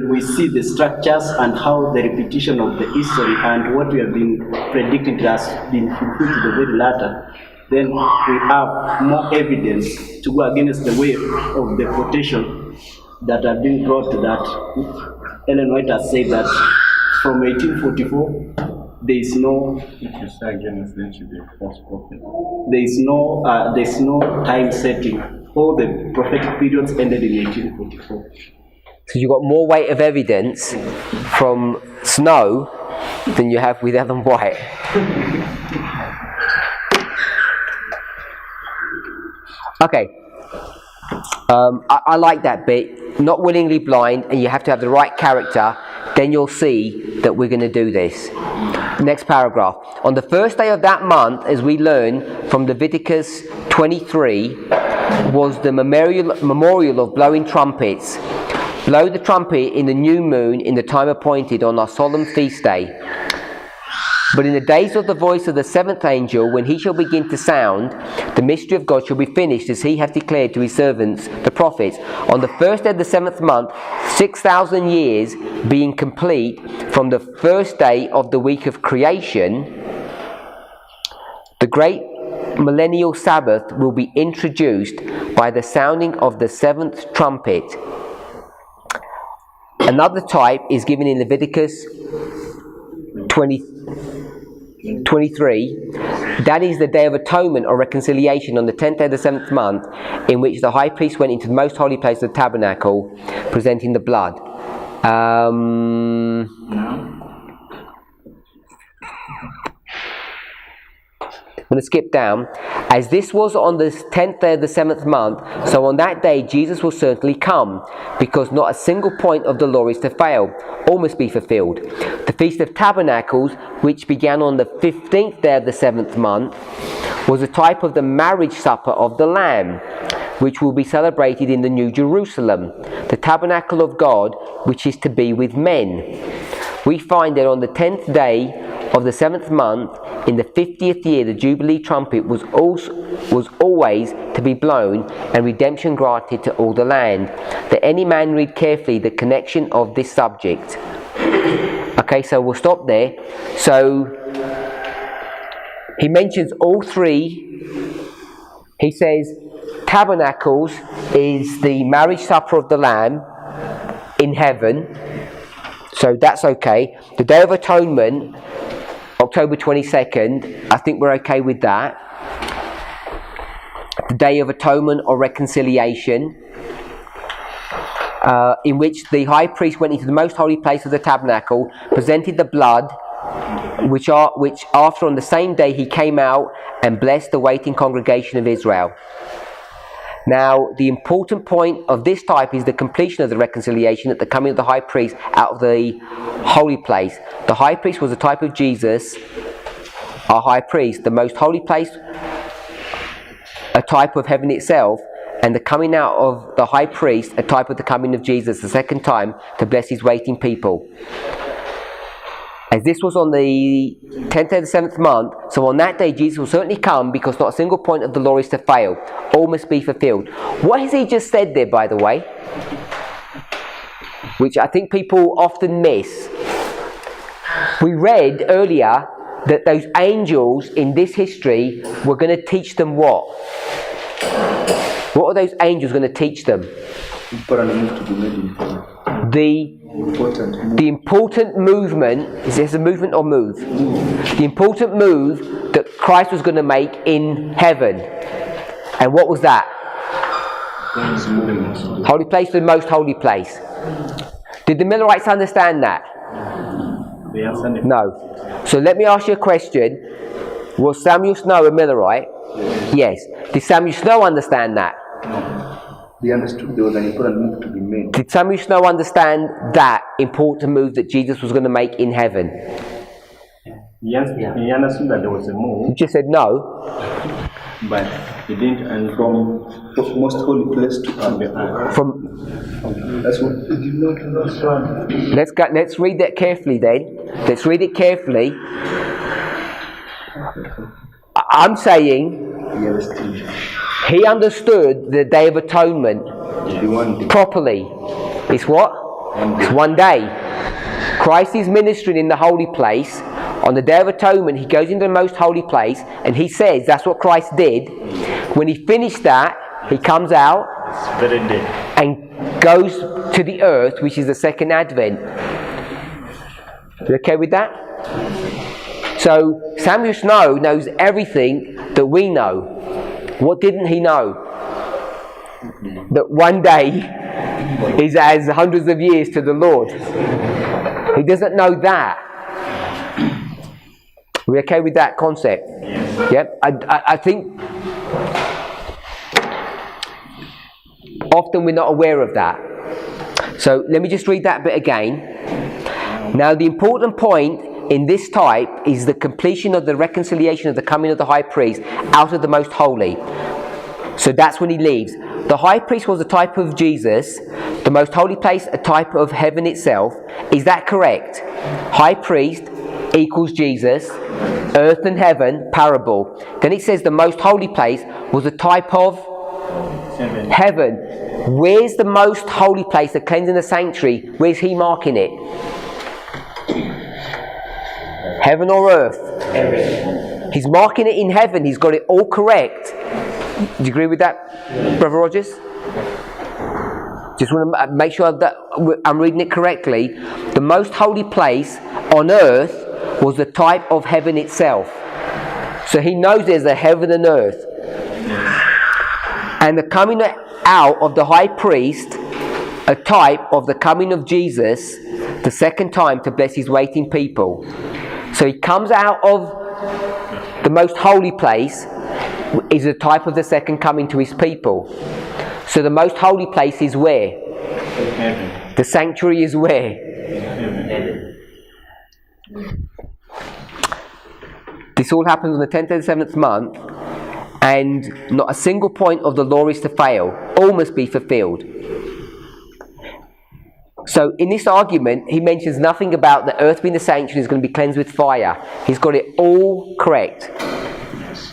[SPEAKER 9] we see the structures and how the repetition of the history and what we have been predicting has been fulfilled to the very latter. Then we have more evidence to go against the wave of the quotation that have been brought to that. Ellen White has said that from 1844, there is no.
[SPEAKER 8] If you say against, then should be a false prophet.
[SPEAKER 9] There is no time setting. All the prophetic periods ended in 1844.
[SPEAKER 1] So you've got more weight of evidence from Snow than you have with Ellen White. Okay. I like that bit. Not willingly blind, and you have to have the right character. Then you'll see that we're going to do this. Next paragraph. On the first day of that month, as we learn from Leviticus 23, was the memorial of blowing trumpets. Blow the trumpet in the new moon in the time appointed on our solemn feast day. But in the days of the voice of the seventh angel, when he shall begin to sound, the mystery of God shall be finished, as he hath declared to his servants, the prophets. On the first day of the seventh month, 6,000 years being complete from the first day of the week of creation, the great millennial Sabbath will be introduced by the sounding of the seventh trumpet. Another type is given in Leviticus 23, that is the Day of Atonement or Reconciliation on the 10th day of the 7th month, in which the high priest went into the most holy place of the tabernacle, presenting the blood. I'm going to skip down. As this was on the 10th day of the 7th month, so on that day Jesus will certainly come, because not a single point of the law is to fail. All must be fulfilled. The Feast of Tabernacles, which began on the 15th day of the 7th month, was a type of the marriage supper of the Lamb, which will be celebrated in the New Jerusalem, the tabernacle of God, which is to be with men. We find that on the 10th day of the 7th month, in the 50th year, the Jubilee trumpet was always to be blown, and redemption granted to all the land. That any man read carefully the connection of this subject. Okay, so we'll stop there. So he mentions all three. He says tabernacles is the marriage supper of the Lamb in heaven. So that's okay. The Day of Atonement, October 22nd, I think we're okay with that. The Day of Atonement or Reconciliation, in which the high priest went into the most holy place of the tabernacle, presented the blood, which after on the same day he came out and blessed the waiting congregation of Israel. Now, the important point of this type is the completion of the reconciliation at the coming of the high priest out of the holy place. The high priest was a type of Jesus, our high priest. The most holy place, a type of heaven itself, and the coming out of the high priest, a type of the coming of Jesus the second time to bless his waiting people. As this was on the 10th day of the 7th month, so on that day Jesus will certainly come, because not a single point of the law is to fail. All must be fulfilled. What has he just said there, by the way? Which I think people often miss. We read earlier that those angels in this history were going to teach them what? What are those angels going to teach them? The important movement, is this a movement or move? The important move that Christ was going to make in heaven. And what was that? Holy place to the most holy place. Did the Millerites understand that? No. So let me ask you a question. Was Samuel Snow a Millerite? Yes. Did Samuel Snow understand that?
[SPEAKER 2] They understood there was an important move to be made.
[SPEAKER 1] Did Samuel Snow understand that important move that Jesus was going to make in heaven?
[SPEAKER 8] He understood that there was a move.
[SPEAKER 1] You just said no.
[SPEAKER 8] But he didn't, and
[SPEAKER 2] From most holy place to the earth. That's what he did not understand.
[SPEAKER 1] Let's read that carefully then. Let's read it carefully. I'm saying he understood the Day of Atonement properly. It's what? It's one day. Christ is ministering in the holy place. On the Day of Atonement, he goes into the most holy place, and he says that's what Christ did. When he finished that, he comes out and goes to the earth, which is the second advent. You okay with that? So Samuel Snow knows everything that we know. What didn't he know? That one day is as hundreds of years to the Lord. He doesn't know that. We okay with that concept? Yep. I think often we're not aware of that. So let me just read that bit again. Now the important point in this type is the completion of the reconciliation of the coming of the high priest out of the most holy. So that's when he leaves. The high priest was a type of Jesus, the most holy place a type of heaven itself. Is that correct? High priest equals Jesus, earth and heaven, parable. Then it says the most holy place was a type of heaven. Where's the most holy place, the cleansing the sanctuary? Where's he marking it? Heaven or earth? Heaven. He's marking it in heaven. He's got it all correct. Do you agree with that, Brother Rogers? Just want to make sure that I'm reading it correctly. The most holy place on earth was the type of heaven itself. So he knows there's a heaven and earth. And the coming out of the high priest, a type of the coming of Jesus, the second time to bless his waiting people. So he comes out of the most holy place, is a type of the second coming to his people. So the most holy place is where?
[SPEAKER 8] Heaven.
[SPEAKER 1] The sanctuary is where?
[SPEAKER 8] Heaven.
[SPEAKER 1] This all happens on the 10th of the 7th month, and not a single point of the law is to fail. All must be fulfilled. So in this argument, he mentions nothing about the earth being the sanctuary is going to be cleansed with fire. He's got it all correct.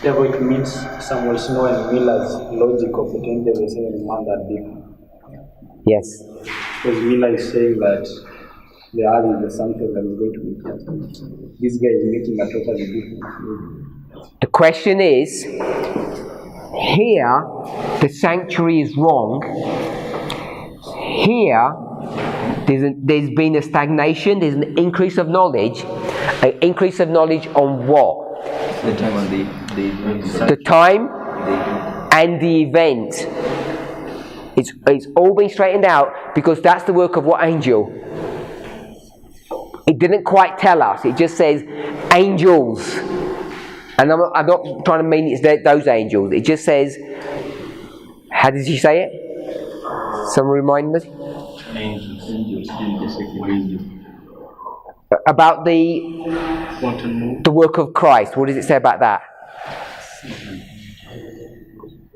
[SPEAKER 3] Therefore, it means Samuel Snow and Miller's logic of the 20th of the 7th month are different.
[SPEAKER 1] Yes.
[SPEAKER 3] Because Miller is saying that the earth is the sanctuary that is going to be cleansed. This guy is making a totally different.
[SPEAKER 1] The question is, here the sanctuary is wrong. Here there's been a stagnation, there's an increase of knowledge. An increase of knowledge on what?
[SPEAKER 2] The time and
[SPEAKER 1] the time and the event. It's all been straightened out because that's the work of what angel? It didn't quite tell us. It just says angels. And I'm not trying to mean it's those angels. It just says, how did she say it? Someone remind me?
[SPEAKER 8] Angels.
[SPEAKER 1] About the work of Christ. What does it say about that?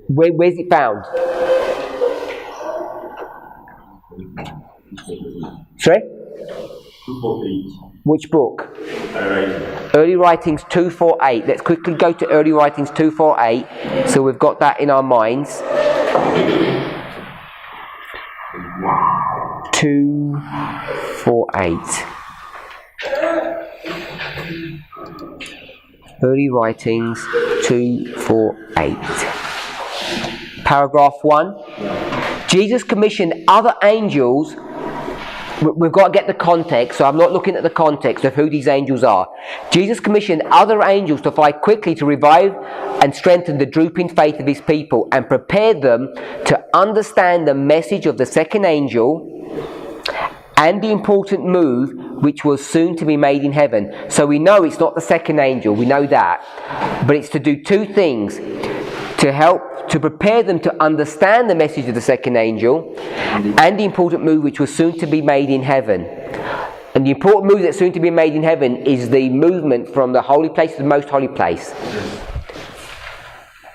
[SPEAKER 1] Where's it found? Sorry?
[SPEAKER 6] 248.
[SPEAKER 1] Which book?
[SPEAKER 6] Alright.
[SPEAKER 1] Early Writings 248. Let's quickly go to Early Writings 248 so we've got that in our minds. 248. Early Writings 248. Paragraph 1. Jesus commissioned other angels. We've got to get the context, so I'm not looking at the context of who these angels are. Jesus commissioned other angels to fly quickly to revive and strengthen the drooping faith of his people and prepare them to understand the message of the second angel and the important move which was soon to be made in heaven. So we know it's not the second angel, we know that. But it's to do two things: to help to prepare them to understand the message of the second angel and the important move which was soon to be made in heaven. And the important move that's soon to be made in heaven is the movement from the holy place to the most holy place.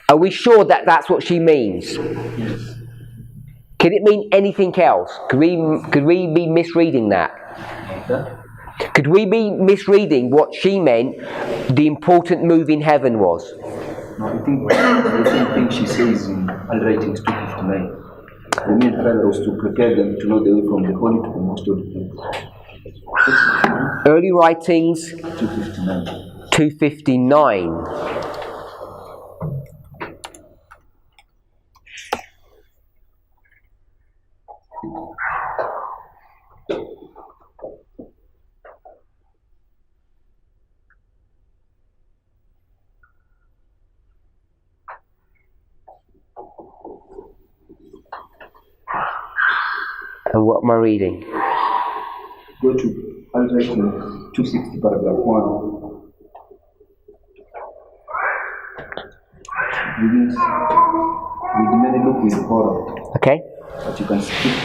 [SPEAKER 1] Are we sure that that's what she means?
[SPEAKER 8] Yes.
[SPEAKER 1] Can it mean anything else? Could we be misreading that? Could we be misreading what she meant the important move in heaven was?
[SPEAKER 2] No, I think the same thing she says in Handwritings 259. The main trial was to prepare them to know the way from the holy to the most holy place.
[SPEAKER 1] Early Writings
[SPEAKER 2] 259.
[SPEAKER 1] 259. And what am I reading?
[SPEAKER 2] Go to Handwriting 260, paragraph 1. We may look with horror.
[SPEAKER 1] Okay.
[SPEAKER 2] But you can skip.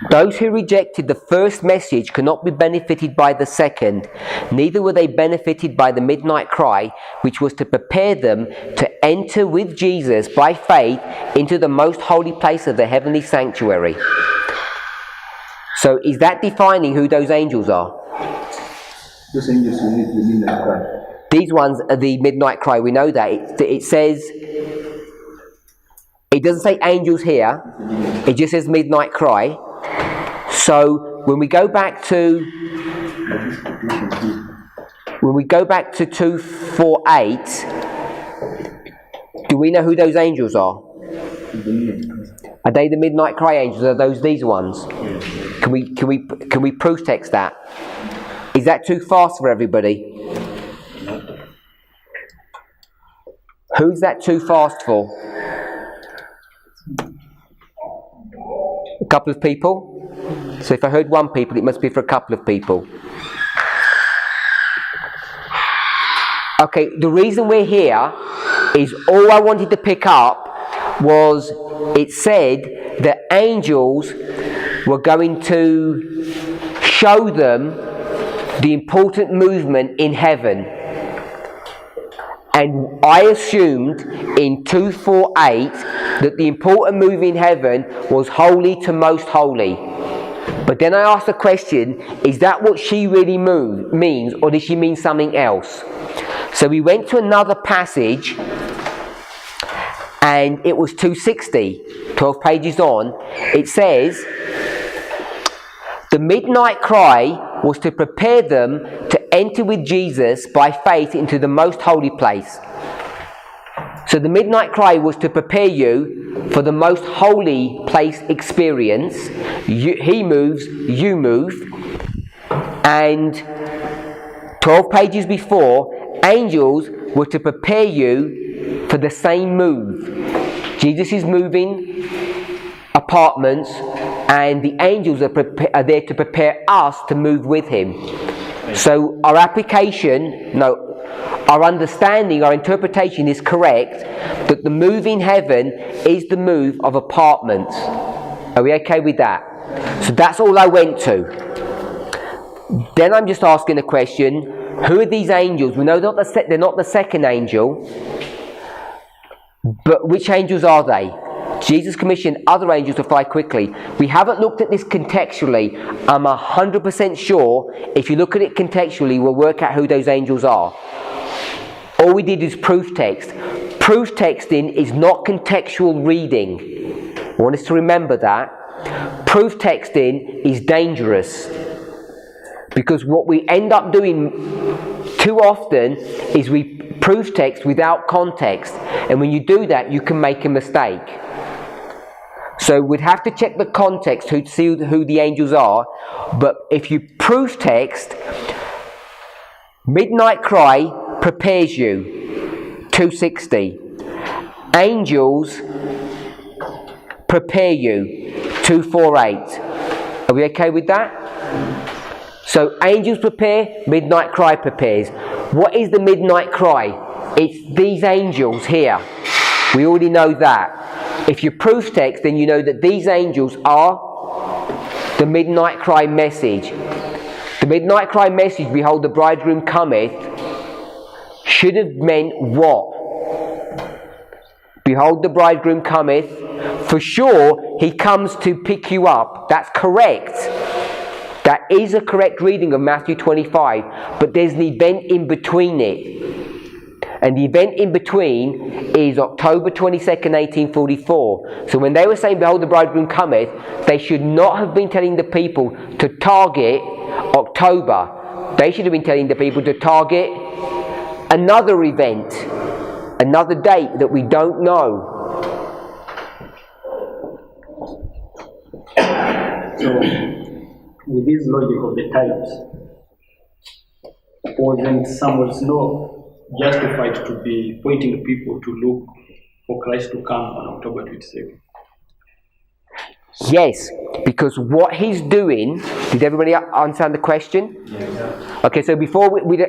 [SPEAKER 1] Those who rejected the first message cannot be benefited by the second. Neither were they benefited by the midnight cry, which was to prepare them to enter with Jesus by faith into the most holy place of the heavenly sanctuary. So is that defining who those angels are?
[SPEAKER 2] Those angels will need the midnight cry.
[SPEAKER 1] These ones are the midnight cry. We know that. It says, it doesn't say angels here. It just says midnight cry. So when we go back to 248, do we know who those angels are? Are they the midnight cry angels? Are those these ones? Can we proof text that? Is that too fast for everybody? Who's that too fast for? A couple of people? So if I heard one people, it must be for a couple of people. Okay, the reason we're here is all I wanted to pick up was it said that angels were going to show them the important movement in heaven. And I assumed in 248 that the important move in heaven was holy to most holy. But then I asked the question, is that what she really means, or does she mean something else? So we went to another passage, and it was 260, 12 pages on. It says, the midnight cry was to prepare them to enter with Jesus by faith into the most holy place. So the midnight cry was to prepare you for the most holy place experience. He moves, you move. And 12 pages before, angels were to prepare you for the same move. Jesus is moving apartments, and the angels are there to prepare us to move with him. So our our understanding, our interpretation is correct, that the move in heaven is the move of apartments. Are we okay with that? So that's all I went to. Then I'm just asking a question, who are these angels? We know they're not the second angel, but which angels are they? Jesus commissioned other angels to fly quickly. We haven't looked at this contextually. I'm 100% sure if you look at it contextually, we'll work out who those angels are. All we did is proof text. Proof texting is not contextual reading. I want us to remember that. Proof texting is dangerous, because what we end up doing too often is we proof text without context, and when you do that, you can make a mistake. So we'd have to check the context to see who the angels are. But if you proof text, midnight cry prepares you, 260. Angels prepare you, 248. Are we okay with that? So angels prepare, midnight cry prepares. What is the midnight cry? It's these angels here. We already know that. If you proof text, then you know that these angels are the midnight cry message. The midnight cry message, behold the bridegroom cometh, should have meant what? Behold the bridegroom cometh. For sure, he comes to pick you up. That's correct. That is a correct reading of Matthew 25. But there's an event in between it. And the event in between is October 22nd, 1844. So when they were saying, behold the bridegroom cometh, they should not have been telling the people to target October. They should have been telling the people to target another event, another date that we don't know.
[SPEAKER 3] So, with this logic of the types, wasn't Samuel Snow justified to be pointing people to look for Christ to come on October 22nd?
[SPEAKER 1] Yes, because what he's doing, did everybody understand the question?
[SPEAKER 3] Yes.
[SPEAKER 1] Okay, so before we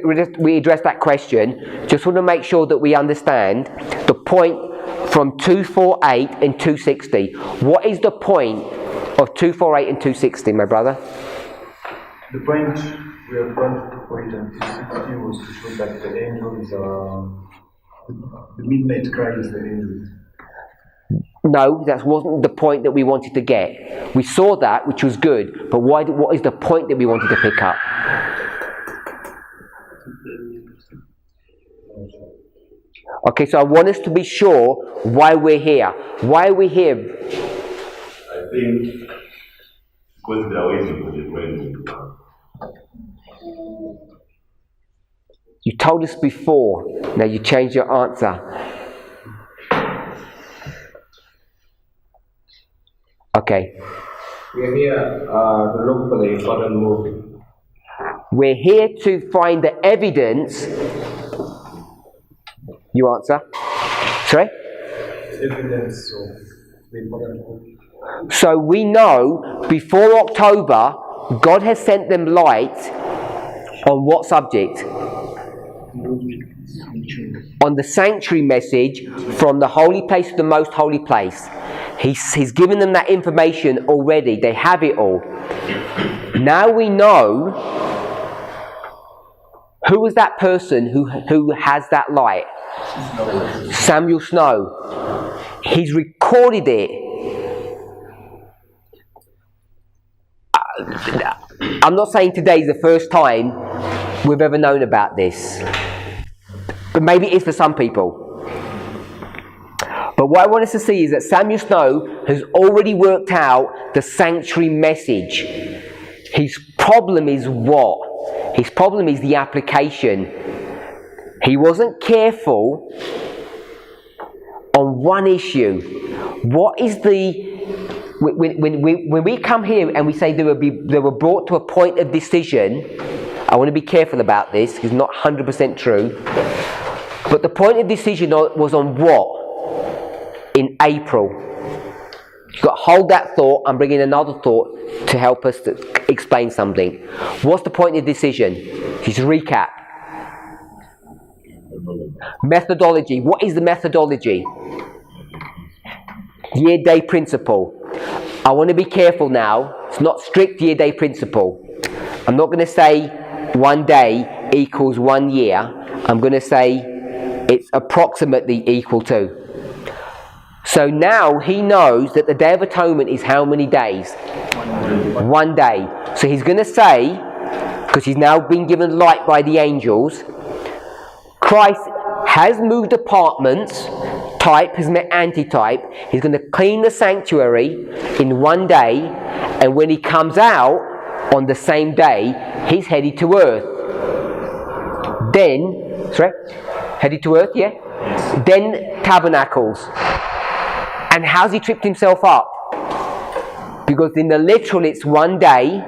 [SPEAKER 1] address that question, just want to make sure that we understand the point from 248 and 260. What is the point of 248 and 260, my brother?
[SPEAKER 5] The point we have gone to point and 260 was to show that the angels the midnight cry is the angels.
[SPEAKER 1] No, that wasn't the point that we wanted to get. We saw that, which was good, but what is the point that we wanted to pick up? Okay, so I want us to be sure why we're here. Why are we here?
[SPEAKER 6] I think because they are waiting for the bridegroom to come.
[SPEAKER 1] You told us before, now you changed your answer. Okay.
[SPEAKER 10] We are here to look for the important move
[SPEAKER 1] We're here to find the evidence. You answer. Sorry?
[SPEAKER 5] Evidence of the important hope.
[SPEAKER 1] So we know before October, God has sent them light on what subject? On the sanctuary message from the holy place to the most holy place. He's given them that information already. They have it all. Now we know who was that person who has that light. Samuel Snow. He's recorded it. I'm not saying today is the first time we've ever known about this, but maybe it is for some people. But what I want us to see is that Samuel Snow has already worked out the sanctuary message. His problem is what? His problem is the application. He wasn't careful on one issue. What is the... When we come here and we say they were brought to a point of decision, I want to be careful about this, because it's not 100% true. But the point of decision was on what? In April. You've got to hold that thought. I'm bringing another thought to help us to explain something. What's the point of decision? Just recap. Methodology. What is the methodology? Year-day principle. I want to be careful now. It's not strict year-day principle. I'm not going to say 1 day equals 1 year. I'm going to say it's approximately equal to. So now he knows that the Day of Atonement is how many days? 1 day. So he's going to say, because he's now been given light by the angels, Christ has moved apartments. Type has met antitype. He's going to clean the sanctuary in 1 day, and when he comes out on the same day, he's headed to earth. Then, headed to earth, yeah? Then tabernacles. And how's he tripped himself up? Because in the literal it's 1 day,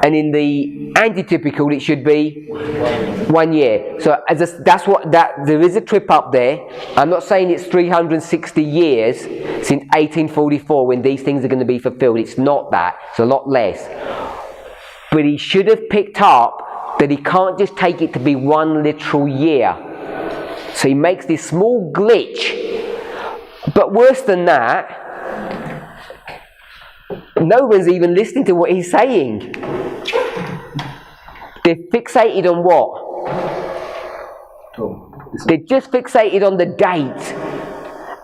[SPEAKER 1] and in the antitypical it should be 1 year. So there is a trip up there. I'm not saying it's 360 years since 1844 when these things are going to be fulfilled. It's not that. It's a lot less. But he should have picked up that he can't just take it to be 1 literal year. So he makes this small glitch. But worse than that, no one's even listening to what he's saying. They're fixated on what? They're just fixated on the date.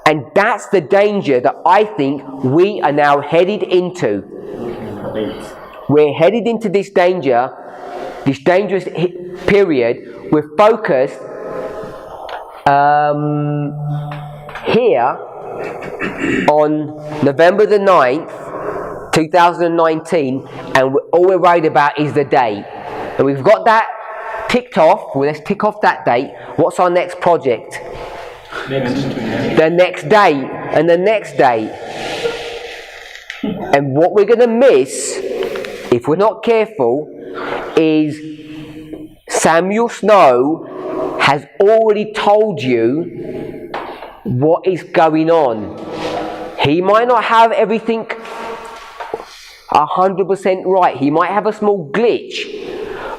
[SPEAKER 1] And that's the danger that I think we are now headed into. We're headed into this danger, this dangerous period. We're focused here on November the 9th, 2019, and all we're worried about is the date. And we've got that ticked off. Well, let's tick off that date. What's our next project? The next date, and the next date. And what we're going to miss, if we're not careful, is Samuel Snow has already told you what is going on. He might not have everything 100% right. He might have a small glitch,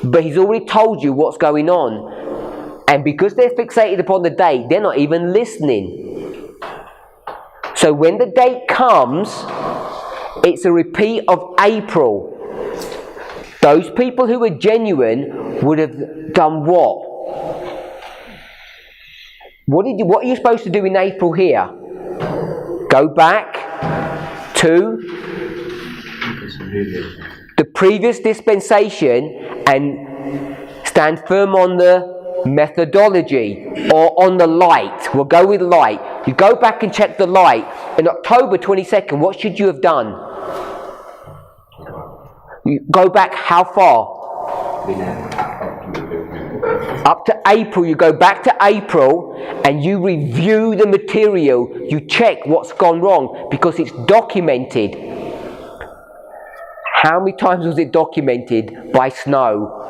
[SPEAKER 1] but he's already told you what's going on. And because they're fixated upon the date, they're not even listening. So when the date comes, it's a repeat of April. Those people who were genuine would have done what? What are you supposed to do in April here? Go back to the previous dispensation and stand firm on the methodology or on the light. We'll go with light. You go back and check the light. On October 22nd, what should you have done? You go back how far? Up to April. You go back to April and you review the material. You check what's gone wrong because it's documented. How many times was it documented by Snow?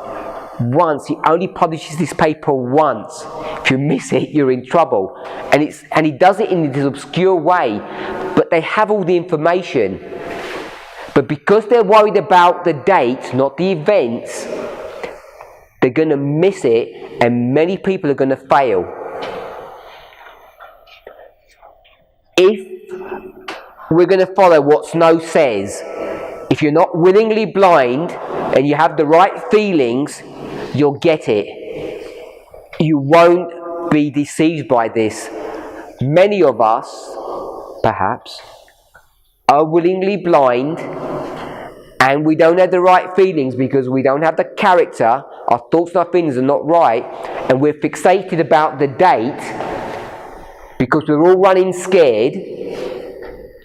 [SPEAKER 1] Once. He only publishes this paper once. If you miss it, you're in trouble. And he does it in this obscure way, but they have all the information. But because they're worried about the dates, not the events, they're going to miss it, and many people are going to fail. If we're going to follow what Snow says, if you're not willingly blind and you have the right feelings, you'll get it. You won't be deceived by this. Many of us, perhaps, are willingly blind, and we don't have the right feelings because we don't have the character. Our thoughts and our feelings are not right, and we're fixated about the date because we're all running scared,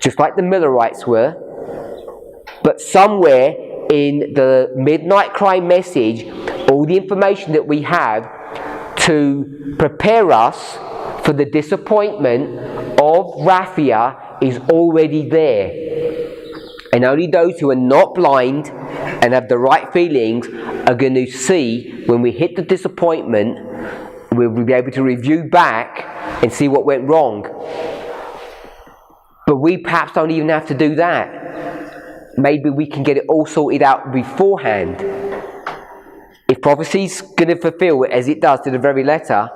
[SPEAKER 1] just like the Millerites were. But somewhere in the Midnight Cry message, all the information that we have to prepare us for the disappointment of Raphia is already there. And only those who are not blind and have the right feelings are going to see when we hit the disappointment, we'll be able to review back and see what went wrong. But we perhaps don't even have to do that. Maybe we can get it all sorted out beforehand. If prophecy's going to fulfill as it does to the very letter,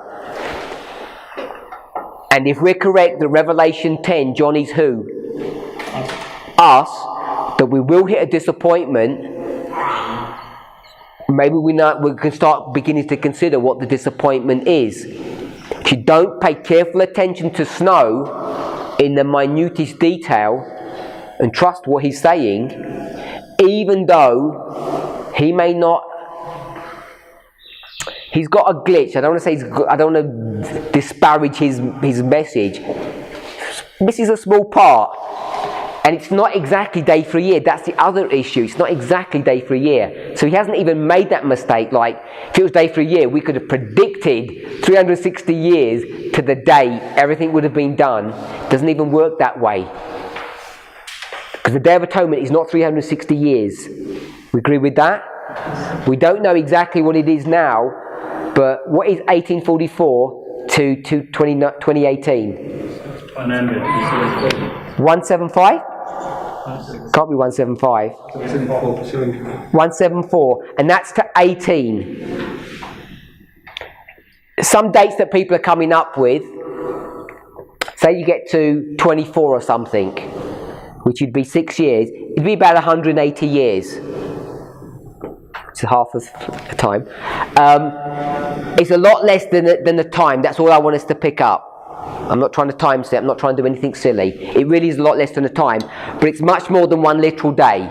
[SPEAKER 1] and if we're correct that Revelation 10, John is who? Us. That we will hit a disappointment, maybe we can start beginning to consider what the disappointment is. If you don't pay careful attention to Snow in the minutest detail and trust what he's saying, even though he may not, he's got a glitch. I don't want to say I don't want to disparage his message. This is a small part. And it's not exactly day for a year. That's the other issue. It's not exactly day for a year. So he hasn't even made that mistake. Like, if it was day for a year, we could have predicted 360 years to the day everything would have been done. It doesn't even work that way. Because the Day of Atonement is not 360 years. We agree with that? We don't know exactly what it is now, but what is 1844 to 2018? 175? Can't be 175. 174, and that's to 18. Some dates that people are coming up with, say you get to 24 or something, which would be 6 years, it'd be about 180 years. It's half the time. It's a lot less than the time. That's all I want us to pick up. I'm not trying to time set, I'm not trying to do anything silly. It really is a lot less than a time, but it's much more than one literal day.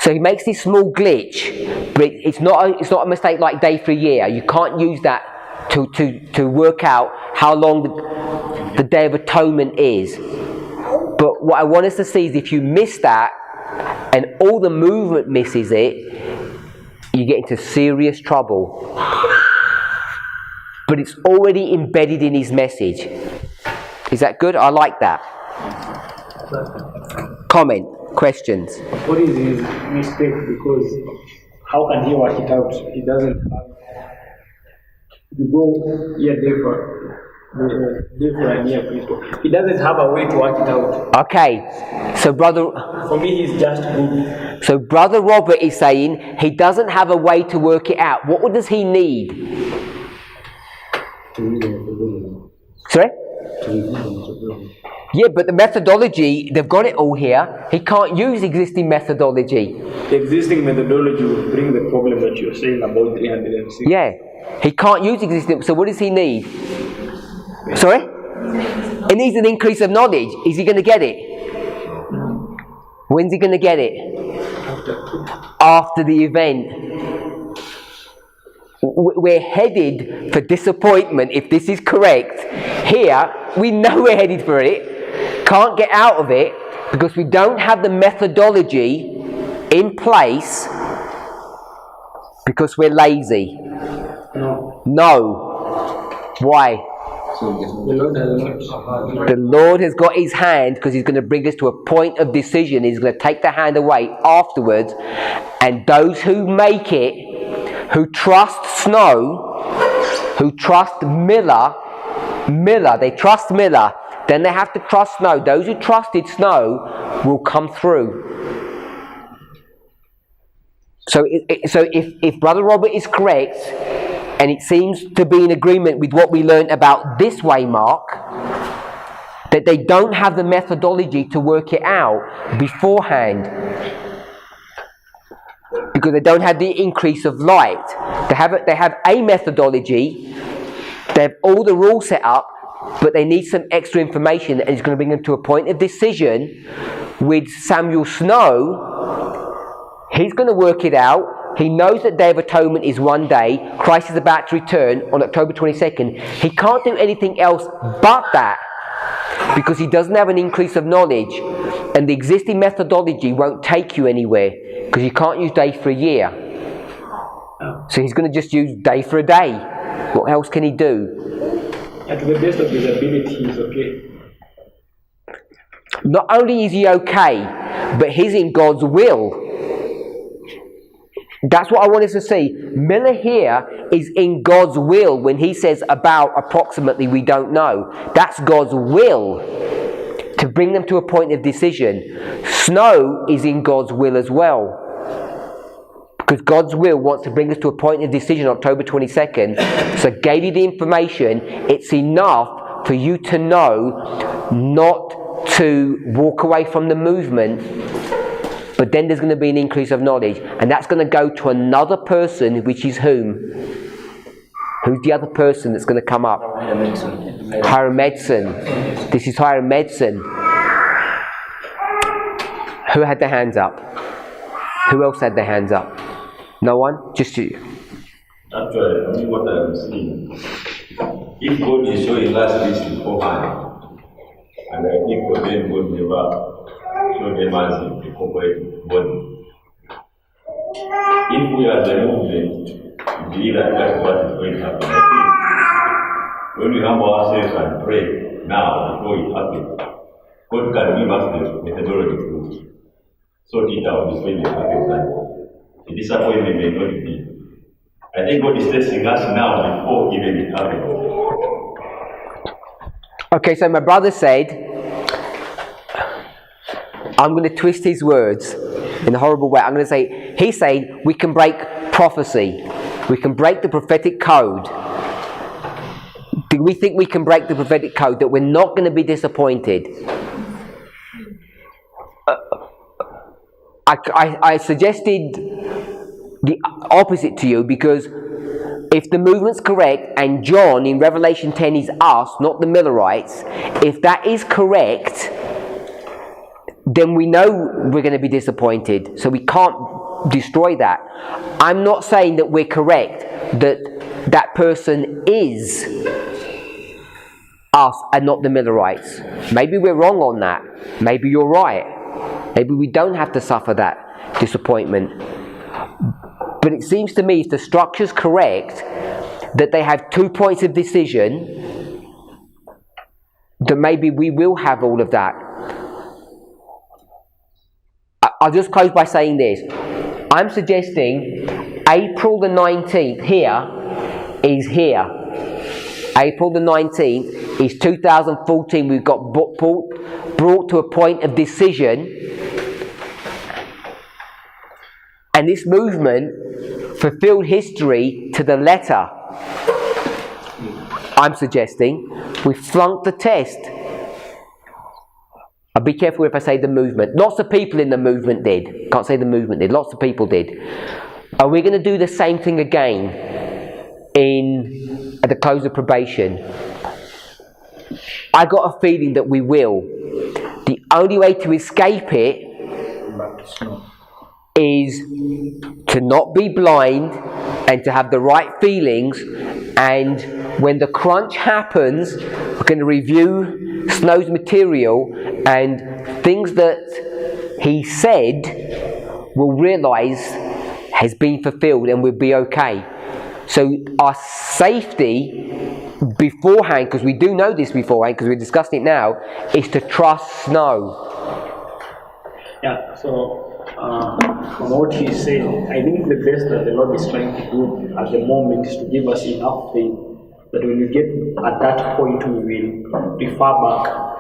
[SPEAKER 1] So he makes this small glitch, but it's not a mistake like day for a year. You can't use that to work out how long the Day of Atonement is. But what I want us to see is if you miss that, and all the movement misses it, you get into serious trouble. But it's already embedded in his message. Is that good? I like that. Comment, questions?
[SPEAKER 3] What is his mistake? Because how can he work it out? He doesn't have. You go year different and year people. He doesn't have a way to work it out.
[SPEAKER 1] Okay, so brother.
[SPEAKER 3] For me, he's just good.
[SPEAKER 1] So brother Robert is saying he doesn't have a way to work it out. What does he need? Sorry? Yeah, but the methodology, they've got it all here. He can't use existing methodology.
[SPEAKER 3] The existing methodology will bring the problem that you're saying about 360.
[SPEAKER 1] Yeah, he can't use existing. So what does he need? Sorry? He needs an increase of knowledge. Is he going to get it? When's he going to get it? After the event. We're headed for disappointment if this is correct. Here, we know we're headed for it. Can't get out of it because we don't have the methodology in place because we're lazy. No. Why?
[SPEAKER 2] So there's no
[SPEAKER 3] The Lord has not.
[SPEAKER 1] The Lord has got his hand because he's going to bring us to a point of decision. He's going to take the hand away afterwards. And those who make it, who trust Snow, who trust Miller, they trust Miller, then they have to trust Snow. Those who trusted Snow will come through. So if Brother Robert is correct, and it seems to be in agreement with what we learned about this way, Mark, that they don't have the methodology to work it out beforehand, because they don't have the increase of light. They have a methodology, they have all the rules set up, but they need some extra information, and it's going to bring them to a point of decision. With Samuel Snow, he's going to work it out. He knows that Day of Atonement is one day. Christ is about to return on October 22nd. He can't do anything else but that, because he doesn't have an increase of knowledge, and the existing methodology won't take you anywhere, because you can't use day for a year. So he's going to just use day for a day. What else can he do?
[SPEAKER 3] At the best of his ability, he's okay.
[SPEAKER 1] Not only is he okay, but he's in God's will. That's what I wanted to see. Miller here is in God's will when he says about approximately we don't know. That's God's will to bring them to a point of decision. Snow is in God's will as well, because God's will wants to bring us to a point of decision on October 22nd. So gave you the information. It's enough for you to know not to walk away from the movement. But then there's going to be an increase of knowledge, and that's going to go to another person, which is whom? Who's the other person that's going to come up? Hiram Edson. This is Hiram Edson. Who had their hands up? Who else had their hands up? No one? Just you.
[SPEAKER 6] Actually, for me, what I'm seeing, if God is showing us this beforehand, and I think for them God never show them as a corporate body. If we are the movement, we believe that that's what is going to happen. I think when we humble ourselves and pray now before it happens, God can give us the methodology to sort it out before it happens. And the disappointment may not be. I think God is testing us now before even it happens.
[SPEAKER 1] Okay, so my brother said, I'm going to twist his words in a horrible way. I'm going to say, he's saying we can break prophecy. We can break the prophetic code. Do we think we can break the prophetic code, that we're not going to be disappointed? I suggested the opposite to you, because if the movement's correct, and John in Revelation 10 is us, not the Millerites, if that is correct, then we know we're going to be disappointed. So we can't destroy that. I'm not saying that we're correct, that that person is us and not the Millerites. Maybe we're wrong on that. Maybe you're right. Maybe we don't have to suffer that disappointment. But it seems to me, if the structure's correct, that they have 2 points of decision, that maybe we will have all of that. I'll just close by saying this. I'm suggesting April the 19th here is here. April the 19th is 2014. We've got brought to a point of decision. And this movement fulfilled history to the letter. I'm suggesting we flunked the test. I'll be careful if I say the movement. Lots of people in the movement did. Can't say the movement did. Lots of people did. Are we going to do the same thing again at the close of probation? I got a feeling that we will. The only way to escape it is to not be blind and to have the right feelings. And when the crunch happens, we're going to review Snow's material, and things that he said we'll realise has been fulfilled, and we'll be okay. So our safety beforehand, because we do know this beforehand, because we're discussing it now, is to trust snow.
[SPEAKER 3] Yeah, so from what he's saying, I think the best that the Lord is trying to do at the moment is to give us enough faith that when we get at that point, we will refer back.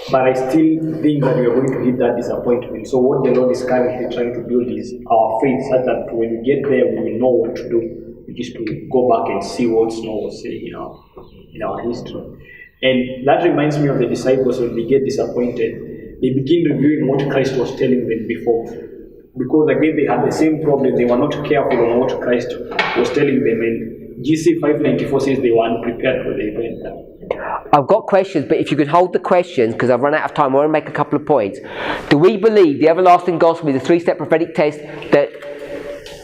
[SPEAKER 3] But I still think that we are going to hit that disappointment. So what the Lord is currently trying to build is our faith, such that when we get there, we will know what to do, which is to go back and see what Snow was saying in our history. And that reminds me of the disciples when they get disappointed. They begin reviewing what Christ was telling them before. Because again, they had the same problem. They were not careful on what Christ was telling them. And GC 594 says they were unprepared for the event.
[SPEAKER 1] I've got questions, but if you could hold the questions, because I've run out of time, I want to make a couple of points. Do we believe the everlasting gospel is a 3-step prophetic test that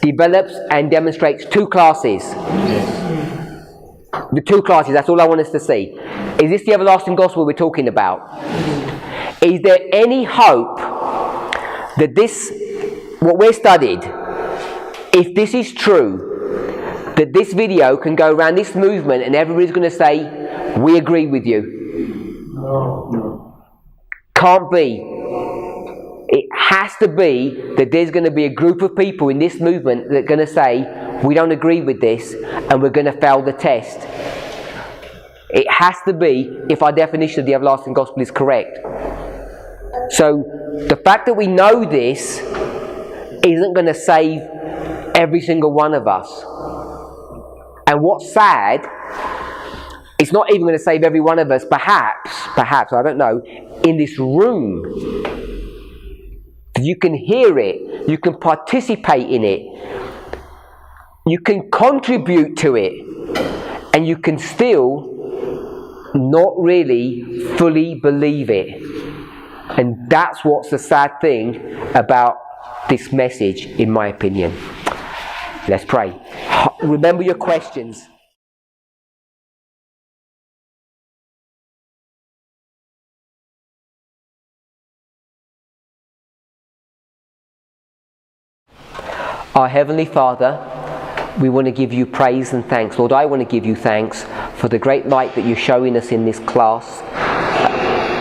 [SPEAKER 1] develops and demonstrates 2 classes? Yes. The 2 classes, that's all I want us to see. Is this the everlasting gospel we're talking about? Is there any hope that this, what we're studied, if this is true, that this video can go around this movement and everybody's going to say, we agree with you?
[SPEAKER 5] No.
[SPEAKER 1] Can't be. It has to be that there's going to be a group of people in this movement that are going to say, we don't agree with this and we're going to fail the test. It has to be if our definition of the everlasting gospel is correct. So the fact that we know this isn't going to save every single one of us. And what's sad, it's not even going to save every one of us, perhaps, I don't know, in this room. You can hear it, you can participate in it, you can contribute to it, and you can still not really fully believe it. And that's what's the sad thing about this message, in my opinion. Let's pray. Remember your questions. Our Heavenly Father, we want to give you praise and thanks. Lord, I want to give you thanks for the great light that you're showing us in this class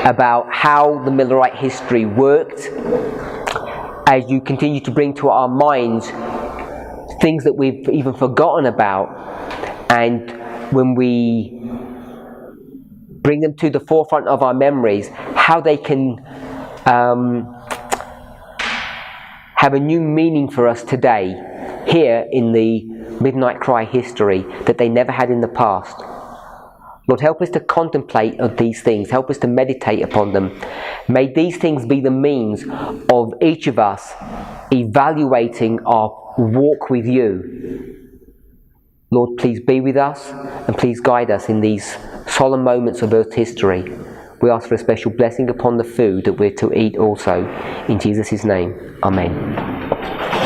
[SPEAKER 1] about how the Millerite history worked, as you continue to bring to our minds things that we've even forgotten about, and when we bring them to the forefront of our memories, how they can have a new meaning for us today, here in the Midnight Cry history, that they never had in the past. Lord, help us to contemplate on these things. Help us to meditate upon them. May these things be the means of each of us evaluating our walk with you. Lord, please be with us and please guide us in these solemn moments of Earth's history. We ask for a special blessing upon the food that we're to eat also. In Jesus' name, Amen.